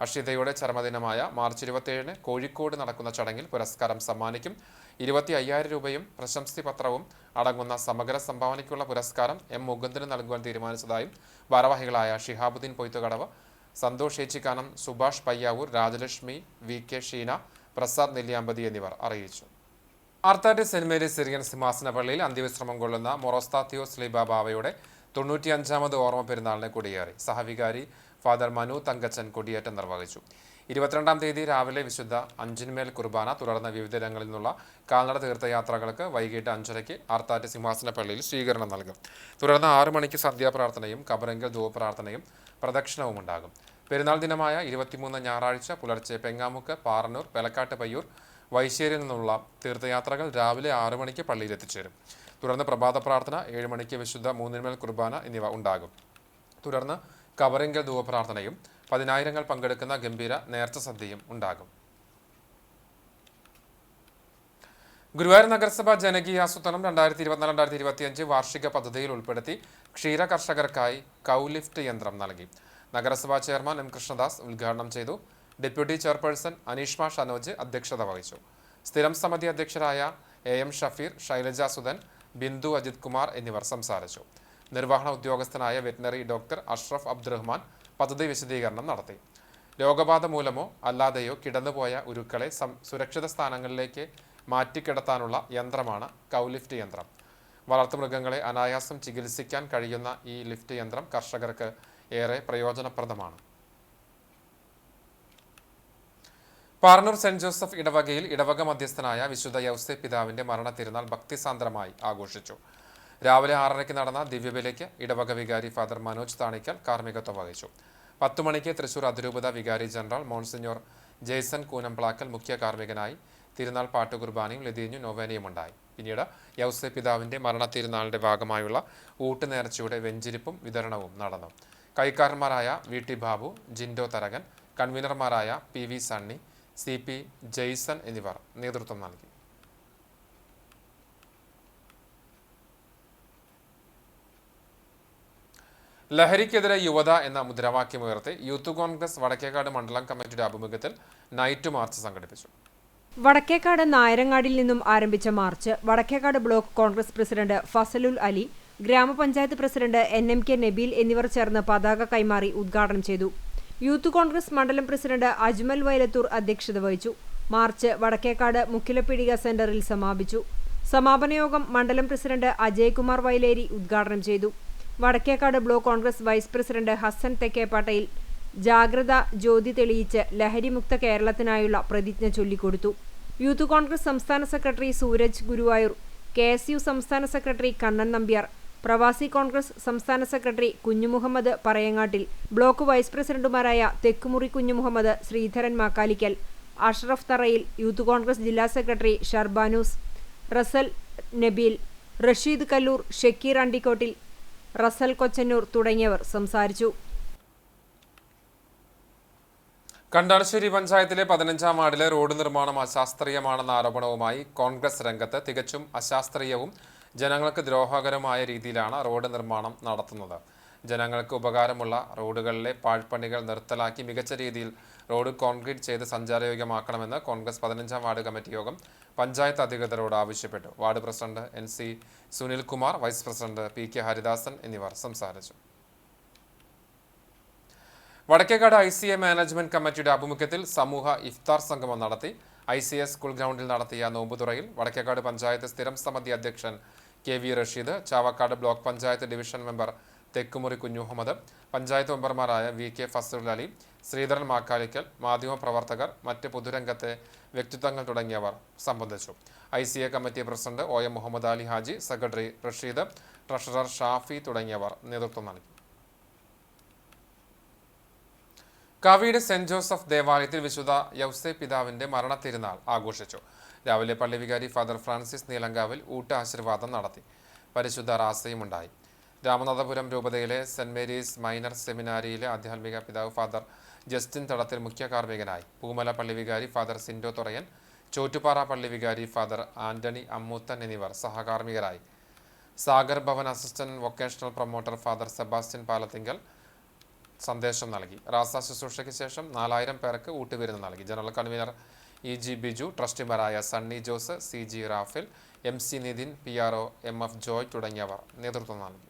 അഷിതയുടെ ചരമദിനമായ മാർച്ച് 27 കോഴിക്കോട് നടക്കുന്ന ചടങ്ങിൽ പുരസ്കാരം സമ്മാനിക്കും. 25,000 രൂപയും പ്രശംസി പത്രവും അടങ്ങുന്ന സമഗ്ര സംഭാവനയ്ക്കുള്ള പുരസ്കാരം M മുകുന്ദന് നൽകുവാൻ തീരുമാനിച്ചതായും ഭാരവാഹികളായ ഷിഹാബുദ്ദീൻ പൊയ്ത്തുകടവ്, സന്തോഷ് ഏച്ചിക്കാനം, സുഭാഷ് പയ്യാവൂർ, രാജലക്ഷ്മി, VK ഷീന, പ്രസാദ് നെല്ലിയാമ്പതി എന്നിവർ അറിയിച്ചു. ആർത്താറ്റ് സെന്റ് മേരീസ് സിറിയൻ സിംഹാസന പള്ളിയിൽ അന്ത്യവിശ്രമം കൊള്ളുന്ന മൊറോസ്താത്തിയോസ് ലീബ ബാവയുടെ 95ാമത് ഓർമ്മ പെരുന്നാളിന് കൊടിയേറി. സഹവികാരി ഫാദർ മനു തങ്കച്ചൻ കൊടിയേറ്റം നിർവഹിച്ചു. 22-ാം തീയതി രാവിലെ വിശുദ്ധ അഞ്ചിന്മേൽ കുർബാന, തുടർന്ന് വിവിധയിടങ്ങളിൽ നിന്നുള്ള കാൽനട തീർത്ഥയാത്രകൾക്ക് വൈകിട്ട് 5:30 ആർത്താറ്റ് സിംഹാസന പള്ളിയിൽ സ്വീകരണം നൽകും. തുടർന്ന് 6 മണിക്ക് സന്ധ്യാപ്രാർത്ഥനയും കബറങ്കൽ ധൂപപ്രാർത്ഥനയും പ്രദക്ഷിണവും ഉണ്ടാകും. പെരുന്നാൾ ദിനമായ 23 ഞായറാഴ്ച പുലർച്ചെ പെങ്ങാമുക്ക്, പാറന്നൂർ, പെലക്കാട്ട് പയ്യൂർ, വൈശ്ശേരിയിൽ നിന്നുള്ള തീർത്ഥയാത്രകൾ രാവിലെ 6 മണിക്ക് പള്ളിയിൽ എത്തിച്ചേരും. തുടർന്ന് പ്രഭാത പ്രാർത്ഥന, 7 മണിക്ക് വിശുദ്ധ മൂന്നിന്മേൽ കുർബാന എന്നിവ ഉണ്ടാകും. തുടർന്ന് കബറിങ്കൽ ധൂപപ്രാർത്ഥനയും 10,000 പങ്കെടുക്കുന്ന ഗംഭീര നേർച്ച സദ്യയും ഉണ്ടാകും. ഗുരുവായൂർ നഗരസഭ ജനകീയാസൂത്രണം 2024-2025 വാർഷിക പദ്ധതിയിൽ ഉൾപ്പെടുത്തി ക്ഷീര കർഷകർക്കായി കൗ ലിഫ്റ്റ് യന്ത്രം നൽകി. നഗരസഭാ ചെയർമാൻ M കൃഷ്ണദാസ് ഉദ്ഘാടനം ചെയ്തു. ഡെപ്യൂട്ടി ചെയർപേഴ്സൺ അനീഷ്മ ഷനോജ് അധ്യക്ഷത വഹിച്ചു. സ്ഥിരം സമിതി അധ്യക്ഷരായ AM ഷഫീർ, ഷൈലജ സുധൻ, ബിന്ദു അജിത് കുമാർ എന്നിവർ സംസാരിച്ചു. നിർവഹണ ഉദ്യോഗസ്ഥനായ വെറ്റിനറി ഡോക്ടർ അഷ്റഫ് അബ്ദുറഹ്മാൻ പദ്ധതി വിശദീകരണം നടത്തി. രോഗബാധ മൂലമോ അല്ലാതെയോ കിടന്നുപോയ ഉരുക്കളെ സുരക്ഷിത സ്ഥാനങ്ങളിലേക്ക് മാറ്റിക്കിടത്താനുള്ള യന്ത്രമാണ് കൗ ലിഫ്റ്റ് യന്ത്രം. വളർത്തുമൃഗങ്ങളെ അനായാസം ചികിത്സിക്കാൻ കഴിയുന്ന ഈ ലിഫ്റ്റ് യന്ത്രം കർഷകർക്ക് ഏറെ പ്രയോജനപ്രദമാണ്. പാറന്നൂർ സെന്റ് ജോസഫ് ഇടവകയിൽ ഇടവക മധ്യസ്ഥനായ വിശുദ്ധ യൗസേ പിതാവിന്റെ മരണ തിരുനാൾ ഭക്തിസാന്ദ്രമായി ആഘോഷിച്ചു. രാവിലെ 6:30 നടന്ന ദിവ്യബലിക്ക് ഇടവക വികാരി ഫാദർ മനോജ് താണിക്കൽ കാർമ്മികത്വം വഹിച്ചു. 10 മണിക്ക് തൃശൂർ അതിരൂപത വികാരി ജനറൽ മോൺസിഞ്ഞോർ ജെയ്സൺ കൂനംപ്ലാക്കൽ മുഖ്യ കാർമ്മികനായി തിരുനാൾ പാട്ടുകുർബാനയും ലതീഞ്ഞു നൊവേനയും ഉണ്ടായി. പിന്നീട് യൗസേ പിതാവിന്റെ മരണ തിരുനാളിന്റെ ഭാഗമായുള്ള ഊട്ടുനേർച്ചയുടെ വെഞ്ചിരിപ്പും വിതരണവും നടന്നു. കൈക്കാരന്മാരായ വി.ടി. ബാബു, ജിൻഡോ തരകൻ, കൺവീനർമാരായ പി.വി. സണ്ണി, സി.പി. ജെയ്സൺ എന്നിവർ നേതൃത്വം നൽകി. ലഹരിക്കെതിരെ യുവത എന്ന മുദ്രാവാക്യമുയർത്തി യൂത്ത് കോൺഗ്രസ് വടക്കേക്കാട് മണ്ഡലം കമ്മിറ്റിയുടെ ആഭിമുഖ്യത്തിൽ നൈറ്റ് മാർച്ച് സംഘടിപ്പിച്ചു. വടക്കേക്കാട് നായരങ്ങാടിൽ നിന്നും ആരംഭിച്ച March Vadakkekad block Congress president Fazalul Ali, ഗ്രാമപഞ്ചായത്ത് പ്രസിഡന്റ് NMK നബീൽ എന്നിവർ ചേർന്ന് പതാക കൈമാറി ഉദ്ഘാടനം ചെയ്തു. യൂത്ത് കോൺഗ്രസ് മണ്ഡലം പ്രസിഡന്റ് അജ്മൽ വയലത്തൂർ അധ്യക്ഷത വഹിച്ചു. മാർച്ച് വടക്കേക്കാട് മുക്കിലപ്പീടിക സെന്ററിൽ സമാപിച്ചു. സമാപന യോഗം മണ്ഡലം പ്രസിഡന്റ് അജയ്കുമാർ വയലേരി ഉദ്ഘാടനം ചെയ്തു. Vadakkekad block Congress vice president Hassan Thekkepattayil ജാഗ്രത ജ്യോതി തെളിയിച്ച് ലഹരിമുക്ത കേരളത്തിനായുള്ള പ്രതിജ്ഞ ചൊല്ലിക്കൊടുത്തു. യൂത്ത് കോൺഗ്രസ് സംസ്ഥാന സെക്രട്ടറി സൂരജ് ഗുരുവായൂർ, KSU സംസ്ഥാന സെക്രട്ടറി കണ്ണൻ നമ്പ്യാർ, പ്രവാസി കോൺഗ്രസ് സംസ്ഥാന secretary Kunjumuhammad Parayangattil, block vice പ്രസിഡന്റുമാരായ തെക്കുമുറി കുഞ്ഞുമുഹമ്മദ്, ശ്രീധരൻ മാക്കാലിക്കൽ, അഷ്റഫ് തറയിൽ, യൂത്ത് കോൺഗ്രസ് ജില്ലാ സെക്രട്ടറി ഷർബാനൂസ്, റസൽ നബീൽ, റഷീദ് കല്ലൂർ, ഷക്കീർ അണ്ടിക്കോട്ടിൽ, റസൽ കൊച്ചന്നൂർ തുടങ്ങിയവർ സംസാരിച്ചു. കണ്ടാണശ്ശേരി പഞ്ചായത്തിലെ 15-ാം വാർഡിലെ റോഡ് നിർമ്മാണം അശാസ്ത്രീയമാണെന്ന ആരോപണവുമായി കോൺഗ്രസ് രംഗത്ത്. തികച്ചും അശാസ്ത്രീയവും ജനങ്ങൾക്ക് ദ്രോഹകരമായ രീതിയിലാണ് റോഡ് നിർമ്മാണം നടത്തുന്നത്. ജനങ്ങൾക്ക് ഉപകാരമുള്ള റോഡുകളിലെ പാഴ്പണികൾ നിർത്തലാക്കി മികച്ച രീതിയിൽ റോഡ് കോൺക്രീറ്റ് ചെയ്ത് സഞ്ചാരയോഗ്യമാക്കണമെന്ന് കോൺഗ്രസ് 15-ാം വാർഡ് കമ്മിറ്റി യോഗം പഞ്ചായത്ത് അധികൃതരോട് ആവശ്യപ്പെട്ടു. Ward president NC Sunilkumar, vice president PK Haridasan എന്നിവർ സംസാരിച്ചു. വടക്കേക്കാട് ICA മാനേജ്മെന്റ് കമ്മിറ്റിയുടെ ആഭിമുഖ്യത്തിൽ സമൂഹ ഇഫ്താർ സംഗമം നടത്തി. ICA സ്കൂൾ ഗ്രൗണ്ടിൽ നടത്തിയ നോമ്പുതുറയിൽ വടക്കേക്കാട് പഞ്ചായത്ത് സ്ഥിരം സമിതി അധ്യക്ഷൻ KV Rasheed, Chavakkad block panchayat division member Thekkumuri Kunjumuhammad, panchayat മെമ്പർമാരായ VK ഫസലുൽ അലി, ശ്രീധരൻ മാക്കാലിക്കൽ, മാധ്യമപ്രവർത്തകർ, മറ്റ് പൊതുരംഗത്തെ വ്യക്തിത്വങ്ങൾ തുടങ്ങിയവർ സംബന്ധിച്ചു. ICA committee president OM Muhammad Ali Haji, secretary Rasheed, treasurer Shafi തുടങ്ങിയവർ നേതൃത്വം നൽകി. കാവിയുടെ സെന്റ് ജോസഫ് ദേവാലയത്തിൽ വിശുദ്ധ യൗസേ പിതാവിന്റെ മരണ തിരുനാൾ ആഘോഷിച്ചു. രാവിലെ പള്ളി വികാരി ഫാദർ ഫ്രാൻസിസ് നീലങ്കാവിൽ ഊട്ട ആശീർവാദം നടത്തി. പരിശുദ്ധ റാസയും ഉണ്ടായി. രാമനാഥപുരം രൂപതയിലെ സെന്റ് മേരീസ് മൈനർ സെമിനാരിയിലെ ആധ്യാത്മിക പിതാവ് ഫാദർ ജസ്റ്റിൻ തടത്തിൽ മുഖ്യ കാർമ്മികനായി. പൂമല പള്ളി വികാരി ഫാദർ സിൻഡോ തുറയൻ, ചോറ്റുപാറ പള്ളി വികാരി ഫാദർ ആന്റണി അമ്മൂത്തൻ എന്നിവർ സഹകാർമ്മികരായി. Sagar Bhavan assistant vocational promoter father Sebastian Palathingal സന്ദേശം നൽകി. റാസ ശുശ്രൂഷയ്ക്ക് ശേഷം 4000 പേർക്ക് ഊട്ടുവിരുന്ന് നൽകി. ജനറൽ കൺവീനർ EG ബിജു, ട്രസ്റ്റിമാരായ Sunny Jose, CG Raphael, MC Nithin, PRO MF Joy തുടങ്ങിയവർ നേതൃത്വം നൽകി.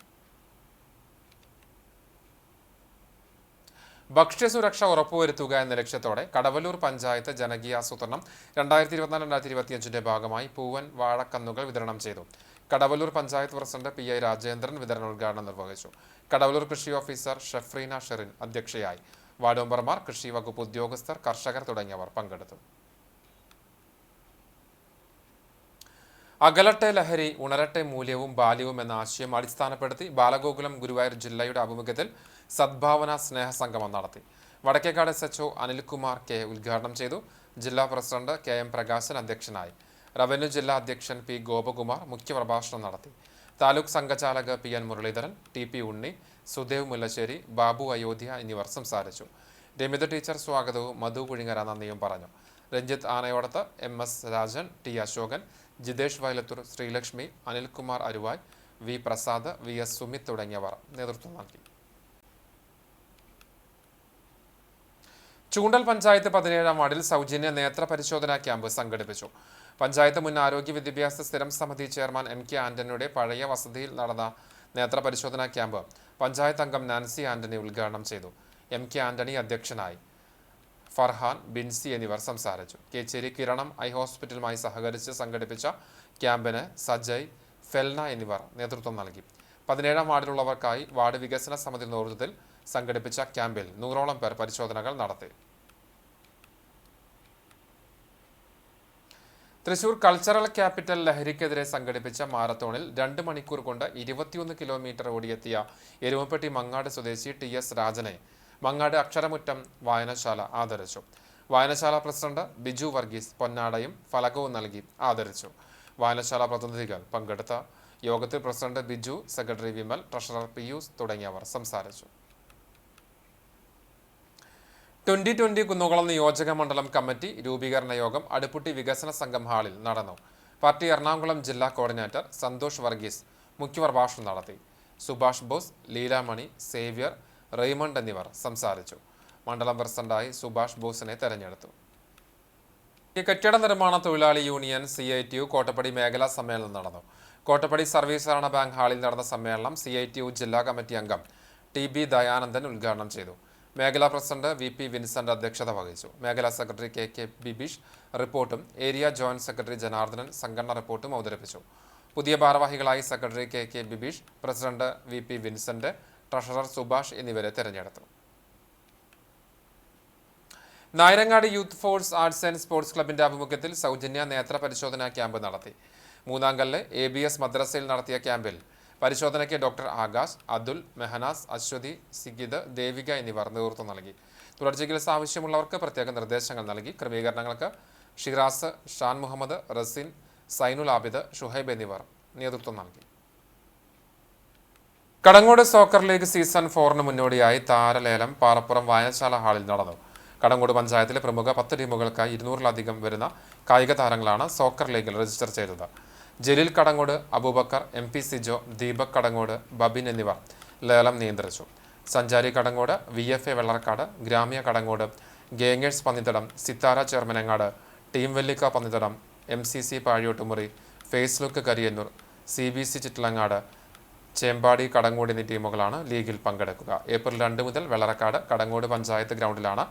ഭക്ഷ്യസുരക്ഷ ഉറപ്പുവരുത്തുക എന്ന ലക്ഷ്യത്തോടെ കടവല്ലൂർ പഞ്ചായത്ത് ജനകീയാസൂത്രണം 2024-2025 ഭാഗമായി പൂവൻ വാഴക്കന്നുകൾ വിതരണം ചെയ്തു. കടവല്ലൂർ പഞ്ചായത്ത് പ്രസിഡന്റ് PI രാജേന്ദ്രൻ വിതരണോദ്ഘാടനം നിർവഹിച്ചു. കടവല്ലൂർ കൃഷി ഓഫീസർ ഷെഫ്രീന ഷെറിൻ അധ്യക്ഷയായി. വാർഡ് മെമ്പർമാർ, കൃഷി വകുപ്പ് ഉദ്യോഗസ്ഥർ, കർഷകർ തുടങ്ങിയവർ പങ്കെടുത്തു. അകലട്ടെ ലഹരി, ഉണരട്ടെ മൂല്യവും ബാല്യവും എന്ന ആശയം അടിസ്ഥാനപ്പെടുത്തി ബാലഗോകുലം ഗുരുവായൂർ ജില്ലയുടെ ആഭിമുഖ്യത്തിൽ സദ്ഭാവന സ്നേഹ സംഗമം നടത്തി. വടക്കേക്കാട് SHO അനിൽകുമാർ K ഉദ്ഘാടനം ചെയ്തു. ജില്ലാ പ്രസിഡന്റ് KM പ്രകാശൻ അധ്യക്ഷനായി. റവന്യൂ ജില്ലാ അധ്യക്ഷൻ P ഗോപകുമാർ മുഖ്യപ്രഭാഷണം നടത്തി. താലൂക്ക് സംഘചാലക് PN മുരളീധരൻ, TP ഉണ്ണി, സുദേവ് മുല്ലശ്ശേരി, ബാബു അയോധ്യ എന്നിവർ സംസാരിച്ചു. രമിത ടീച്ചർ സ്വാഗതവും മധു കുഴിങ്ങര നന്ദിയും പറഞ്ഞു. Ranjith ആനയോടത്ത്, MS Rajan, T Ashokan, Jithesh Vayalathur, Sreelakshmi, Anilkumar അരുവായ്, V Prasad, VS Sumit തുടങ്ങിയവർ നേതൃത്വം നൽകി. ചൂണ്ടൽ പഞ്ചായത്ത് 17-ാം വാർഡിൽ സൗജന്യ നേത്ര പരിശോധനാ ക്യാമ്പ് സംഘടിപ്പിച്ചു. പഞ്ചായത്ത് മുൻ ആരോഗ്യ വിദ്യാഭ്യാസ സ്ഥിരം സമിതി ചെയർമാൻ MK ആന്റണിയുടെ പഴയ വസതിയിൽ നടന്ന നേത്ര പരിശോധനാ ക്യാമ്പ് പഞ്ചായത്ത് അംഗം നാൻസി ആന്റണി ഉദ്ഘാടനം ചെയ്തു. MK ആന്റണി അധ്യക്ഷനായി. ഫർഹാൻ, ബിൻസി എന്നിവർ സംസാരിച്ചു. കേച്ചേരി കിരണം ഐ ഹോസ്പിറ്റലുമായി സഹകരിച്ച് സംഘടിപ്പിച്ച ക്യാമ്പിന് സജയ്, ഫെൽന എന്നിവർ നേതൃത്വം നൽകി. 17-ാം വാർഡിലുള്ളവർക്കായി വാർഡ് വികസന സമിതി നേതൃത്വത്തിൽ സംഘടിപ്പിച്ച ക്യാമ്പിൽ 100ഓളം പേർ പരിശോധനകൾ നടത്തി. തൃശൂർ കൾച്ചറൽ ക്യാപിറ്റൽ ലഹരിക്കെതിരെ സംഘടിപ്പിച്ച മാരത്തോണിൽ 2 മണിക്കൂർ കൊണ്ട് 21 കിലോമീറ്റർ ഓടിയെത്തിയ എരുമപ്പെട്ടി മങ്ങാട് സ്വദേശി TS രാജനെ മങ്ങാട് അക്ഷരമുറ്റം വായനശാല ആദരിച്ചു. വായനശാല പ്രസിഡന്റ് ബിജു വർഗീസ് പൊന്നാടയും ഫലകവും നൽകി ആദരിച്ചു. വായനശാല പ്രതിനിധികൾ പങ്കെടുത്ത യോഗത്തിൽ president Biju, secretary Vimal, treasurer Pius തുടങ്ങിയവർ സംസാരിച്ചു. 2020 കുന്നംകുളം നിയോജക മണ്ഡലം കമ്മിറ്റി രൂപീകരണ യോഗം അടുപ്പുട്ടി വികസന സംഘം ഹാളിൽ നടന്നു. പാർട്ടി എറണാകുളം ജില്ലാ കോർഡിനേറ്റർ സന്തോഷ് വർഗീസ് മുഖ്യപ്രഭാഷണം നടത്തി. Subhash boss, Leelamani, Xavier, Raymond എന്നിവർ സംസാരിച്ചു. മണ്ഡലം പ്രസിഡന്റായി സുഭാഷ് ബോസിനെ തെരഞ്ഞെടുത്തു. കെട്ടിട നിർമ്മാണ തൊഴിലാളി യൂണിയൻ CITU കോട്ടപ്പടി മേഖലാ സമ്മേളനം നടന്നു. കോട്ടപ്പടി സർവീസ് സഹകരണ ബാങ്ക് ഹാളിൽ നടന്ന സമ്മേളനം CITU ജില്ലാ കമ്മിറ്റി അംഗം TB ദയാനന്ദൻ ഉദ്ഘാടനം ചെയ്തു. മേഖലാ പ്രസിഡന്റ് VP വിൻസെന്റ് അധ്യക്ഷത വഹിച്ചു. മേഖലാ സെക്രട്ടറി KK ബിബീഷ് റിപ്പോർട്ടും ഏരിയ ജോയിന്റ് സെക്രട്ടറി ജനാർദ്ദനൻ സംഘടന റിപ്പോർട്ടും അവതരിപ്പിച്ചു. പുതിയ ഭാരവാഹികളായി secretary KK Bibeesh, president VP Vincent, treasurer Subhash എന്നിവരെ തെരഞ്ഞെടുത്തു. Nayarangadi youth force arts and sports ക്ലബിന്റെ ആഭിമുഖ്യത്തിൽ സൗജന്യ നേത്ര പരിശോധനാ ക്യാമ്പ് നടത്തി. മൂന്നാങ്കല്ല് ABS മദ്രസയിൽ നടത്തിയ ക്യാമ്പിൽ പരിശോധനയ്ക്ക് ഡോക്ടർ ആകാശ്, അതുൽ, മെഹനാസ്, അശ്വതി, സിഗിത്, ദേവിക എന്നിവർ നേതൃത്വം നൽകി. തുടർ ചികിത്സ ആവശ്യമുള്ളവർക്ക് പ്രത്യേക നിർദ്ദേശങ്ങൾ നൽകി. ക്രമീകരണങ്ങൾക്ക് ഷിറാസ്, ഷാൻ മുഹമ്മദ്, റസീൻ, സൈനുൽ ആബിദ്, ഷുഹൈബ് എന്നിവർ നേതൃത്വം നൽകി. കടങ്ങോട് സോക്കർ ലീഗ് സീസൺ 4 മുന്നോടിയായി താരലേലം പാറപ്പുറം വായനശാല ഹാളിൽ നടന്നു. കടങ്ങോട് പഞ്ചായത്തിലെ പ്രമുഖ 10 ടീമുകൾക്കായി 200-ലധികം വരുന്ന കായിക താരങ്ങളാണ് സോക്കർ ലീഗിൽ രജിസ്റ്റർ ചെയ്തത്. ജലീൽ കടങ്ങോട്, അബൂബക്കർ, MP സിജോ, ദീപക് കടങ്ങോട്, ബബിൻ എന്നിവർ ലേലം നിയന്ത്രിച്ചു. Sanchari Kadangode, VFA Vellarkkad, Gramya Kadangode, gangers Pannithadam, Sithara Cheramanangad, team Vellikka Pannithadam, MCC Pazhiyottumuri, ഫേസ്ലുക്ക് കരിയന്നൂർ, CBC ചിറ്റലങ്ങാട്, ചേമ്പാടി കടങ്ങോട് എന്നീ ടീമുകളാണ് ലീഗിൽ പങ്കെടുക്കുക. ഏപ്രിൽ 2 മുതൽ വെള്ളറക്കാട് കടങ്ങോട് പഞ്ചായത്ത് ഗ്രൗണ്ടിലാണ്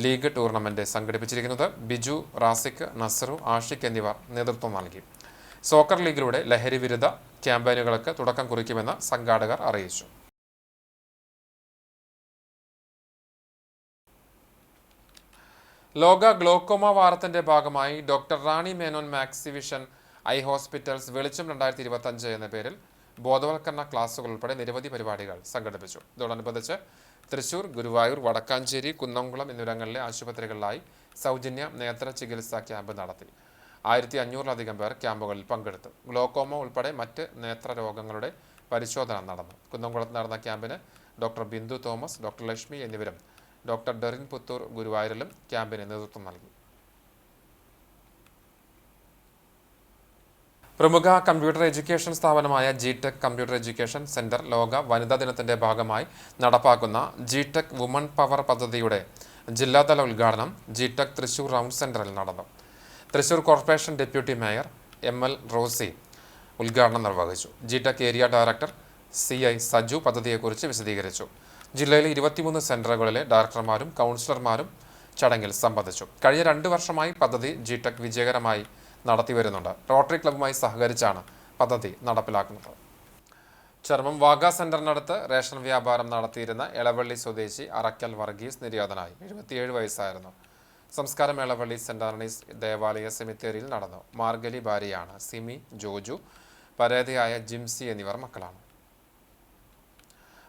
ലീഗ് ടൂർണമെന്റ് സംഘടിപ്പിച്ചിരിക്കുന്നത്. ബിജു, റാസിഖ്, നസറു, ആഷിഖ് എന്നിവർ നേതൃത്വം നൽകി. സോക്കർ ലീഗിലൂടെ ലഹരി വിരുദ്ധ ക്യാമ്പയിനുകൾക്ക് തുടക്കം കുറിക്കുമെന്ന് സംഘാടകർ അറിയിച്ചു. ലോക ഗ്ലോക്കോമ വാരത്തിന്റെ ഭാഗമായി doctor Rani Menon Maxivision I hospitals വെളിച്ചം 2025 എന്ന പേരിൽ ബോധവൽക്കരണ ക്ലാസുകൾ ഉൾപ്പെടെ നിരവധി പരിപാടികൾ സംഘടിപ്പിച്ചു. ഇതോടനുബന്ധിച്ച് തൃശൂർ, ഗുരുവായൂർ, വടക്കാഞ്ചേരി, കുന്നംകുളം എന്നിവിടങ്ങളിലെ ആശുപത്രികളിലായി സൗജന്യ നേത്ര ചികിത്സാ ക്യാമ്പ് നടത്തി. 1500-ലധികം പേർ ക്യാമ്പുകളിൽ പങ്കെടുത്തു. ഗ്ലോക്കോമ ഉൾപ്പെടെ മറ്റ് നേത്രരോഗങ്ങളുടെ പരിശോധന നടന്നു. കുന്നംകുളത്ത് നടന്ന ക്യാമ്പിന് doctor Bindu Thomas, doctor Lakshmi എന്നിവരും ഡോക്ടർ ഡെറിൻ പുത്തൂർ ഗുരുവായൂരിലും ക്യാമ്പിന് നേതൃത്വം നൽകി. പ്രമുഖ കമ്പ്യൂട്ടർ എഡ്യൂക്കേഷൻ സ്ഥാപനമായ GTech കമ്പ്യൂട്ടർ എഡ്യൂക്കേഷൻ സെന്റർ ലോക വനിതാ ദിനത്തിന്റെ ഭാഗമായി നടപ്പാക്കുന്ന GTech വുമൺ പവർ പദ്ധതിയുടെ ജില്ലാതല ഉദ്ഘാടനം GTech തൃശൂർ റൗണ്ട് സെന്ററിൽ നടന്നു. Thrissur corporation deputy mayor ML Rosy ഉദ്ഘാടനം നിർവഹിച്ചു. GTech area director CI Saju പദ്ധതിയെക്കുറിച്ച് വിശദീകരിച്ചു. ജില്ലയിലെ 23 സെന്ററുകളിലെ ഡയറക്ടർമാരും കൗൺസിലർമാരും ചടങ്ങിൽ സംബന്ധിച്ചു. കഴിഞ്ഞ 2 വർഷമായി പദ്ധതി GTech വിജയകരമായി നടത്തിവരുന്നുണ്ട്. റോട്ടറി ക്ലബ്ബുമായി സഹകരിച്ചാണ് പദ്ധതി നടപ്പിലാക്കുന്നത്. ചർമ്മം വാഗ സെന്ററിനടുത്ത് റേഷൻ വ്യാപാരം നടത്തിയിരുന്ന എളവള്ളി സ്വദേശി അറക്കൽ വർഗീസ് നിര്യാതനായി. 77 വയസ്സായിരുന്നു. സംസ്കാരം എളവള്ളി സെന്റ് ആന്റണീസ് ദേവാലയ സെമിത്തേരിയിൽ നടന്നു. മാർഗലി ഭാര്യയാണ്. സിമി, ജോജു, പരേതയായ ജിംസി എന്നിവർ മക്കളാണ്.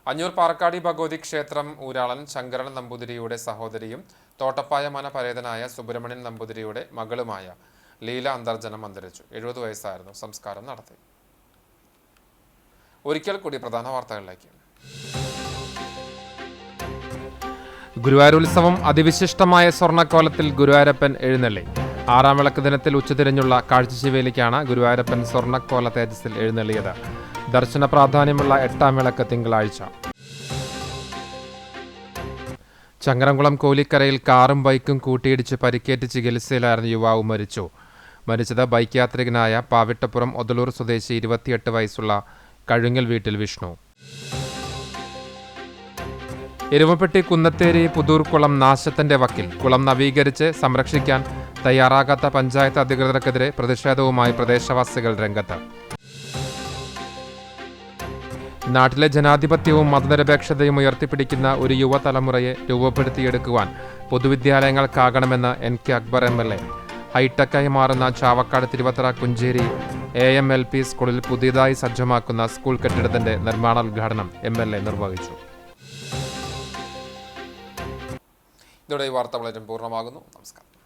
അഞ്ഞൂർ പാറക്കാടി ഭഗവതി ക്ഷേത്രം ഊരാളൻ ശങ്കരൻ നമ്പൂതിരിയുടെ സഹോദരിയും തോട്ടപ്പായ മന പരേതനായ സുബ്രഹ്മണ്യൻ നമ്പൂതിരിയുടെ മകളുമായ ലീല അന്തർജനം അന്തരിച്ചു. 70 വയസ്സായിരുന്നു. സംസ്കാരം നടത്തി. ഒരിക്കൽ കൂടി പ്രധാന വാർത്തകളിലേക്ക്. ഗുരുവായൂർ ഉത്സവം അതിവിശിഷ്ടമായ സ്വർണ്ണക്കോലത്തിൽ ഗുരുവായൂരപ്പൻ എഴുന്നള്ളി. 6-ാം വിളക്ക് ദിനത്തിൽ ഉച്ചതിരിഞ്ഞുള്ള കാഴ്ചശിവേലിക്കാണ് ഗുരുവായൂരപ്പൻ സ്വർണ്ണക്കോല തേജസ്സിൽ എഴുന്നള്ളിയത്. ദർശന പ്രാധാന്യമുള്ള 8-ാം വിളക്ക് തിങ്കളാഴ്ച. ചങ്ങരംകുളം കോലിക്കരയിൽ കാറും ബൈക്കും കൂട്ടിയിടിച്ച് പരിക്കേറ്റ് ചികിത്സയിലായിരുന്ന യുവാവ് മരിച്ചു. മരിച്ചത് ബൈക്ക് യാത്രികനായ പാവിട്ടപ്പുറം ഒതലൂർ സ്വദേശി 28 വയസ്സുള്ള കഴുങ്ങൽ വീട്ടിൽ വിഷ്ണു. എരുമപ്പെട്ടി കുന്നത്തേരി പുതൂർക്കുളം നാശത്തിന്റെ വക്കിൽ. കുളം നവീകരിച്ച് സംരക്ഷിക്കാൻ തയ്യാറാകാത്ത പഞ്ചായത്ത് അധികൃതർക്കെതിരെ പ്രതിഷേധവുമായി പ്രദേശവാസികൾ രംഗത്ത്. നാട്ടിലെ ജനാധിപത്യവും മതനിരപേക്ഷതയും ഉയർത്തിപ്പിടിക്കുന്ന ഒരു യുവതലമുറയെ രൂപപ്പെടുത്തിയെടുക്കുവാൻ പൊതുവിദ്യാലയങ്ങൾക്കാകണമെന്ന് NK അക്ബർ MLA. ഹൈടെക്കായി മാറുന്ന ചാവക്കാട് തിരുവത്തറ കുഞ്ചേരി AMLP സ്കൂളിൽ പുതിയതായി സജ്ജമാക്കുന്ന സ്കൂൾ കെട്ടിടത്തിന്റെ നിർമ്മാണോദ്ഘാടനം MLA നിർവഹിച്ചു. ഇതോടെ ഈ വാർത്താ ബുള്ളറ്റിൻ പൂർണ്ണമാകുന്നു. നമസ്കാരം.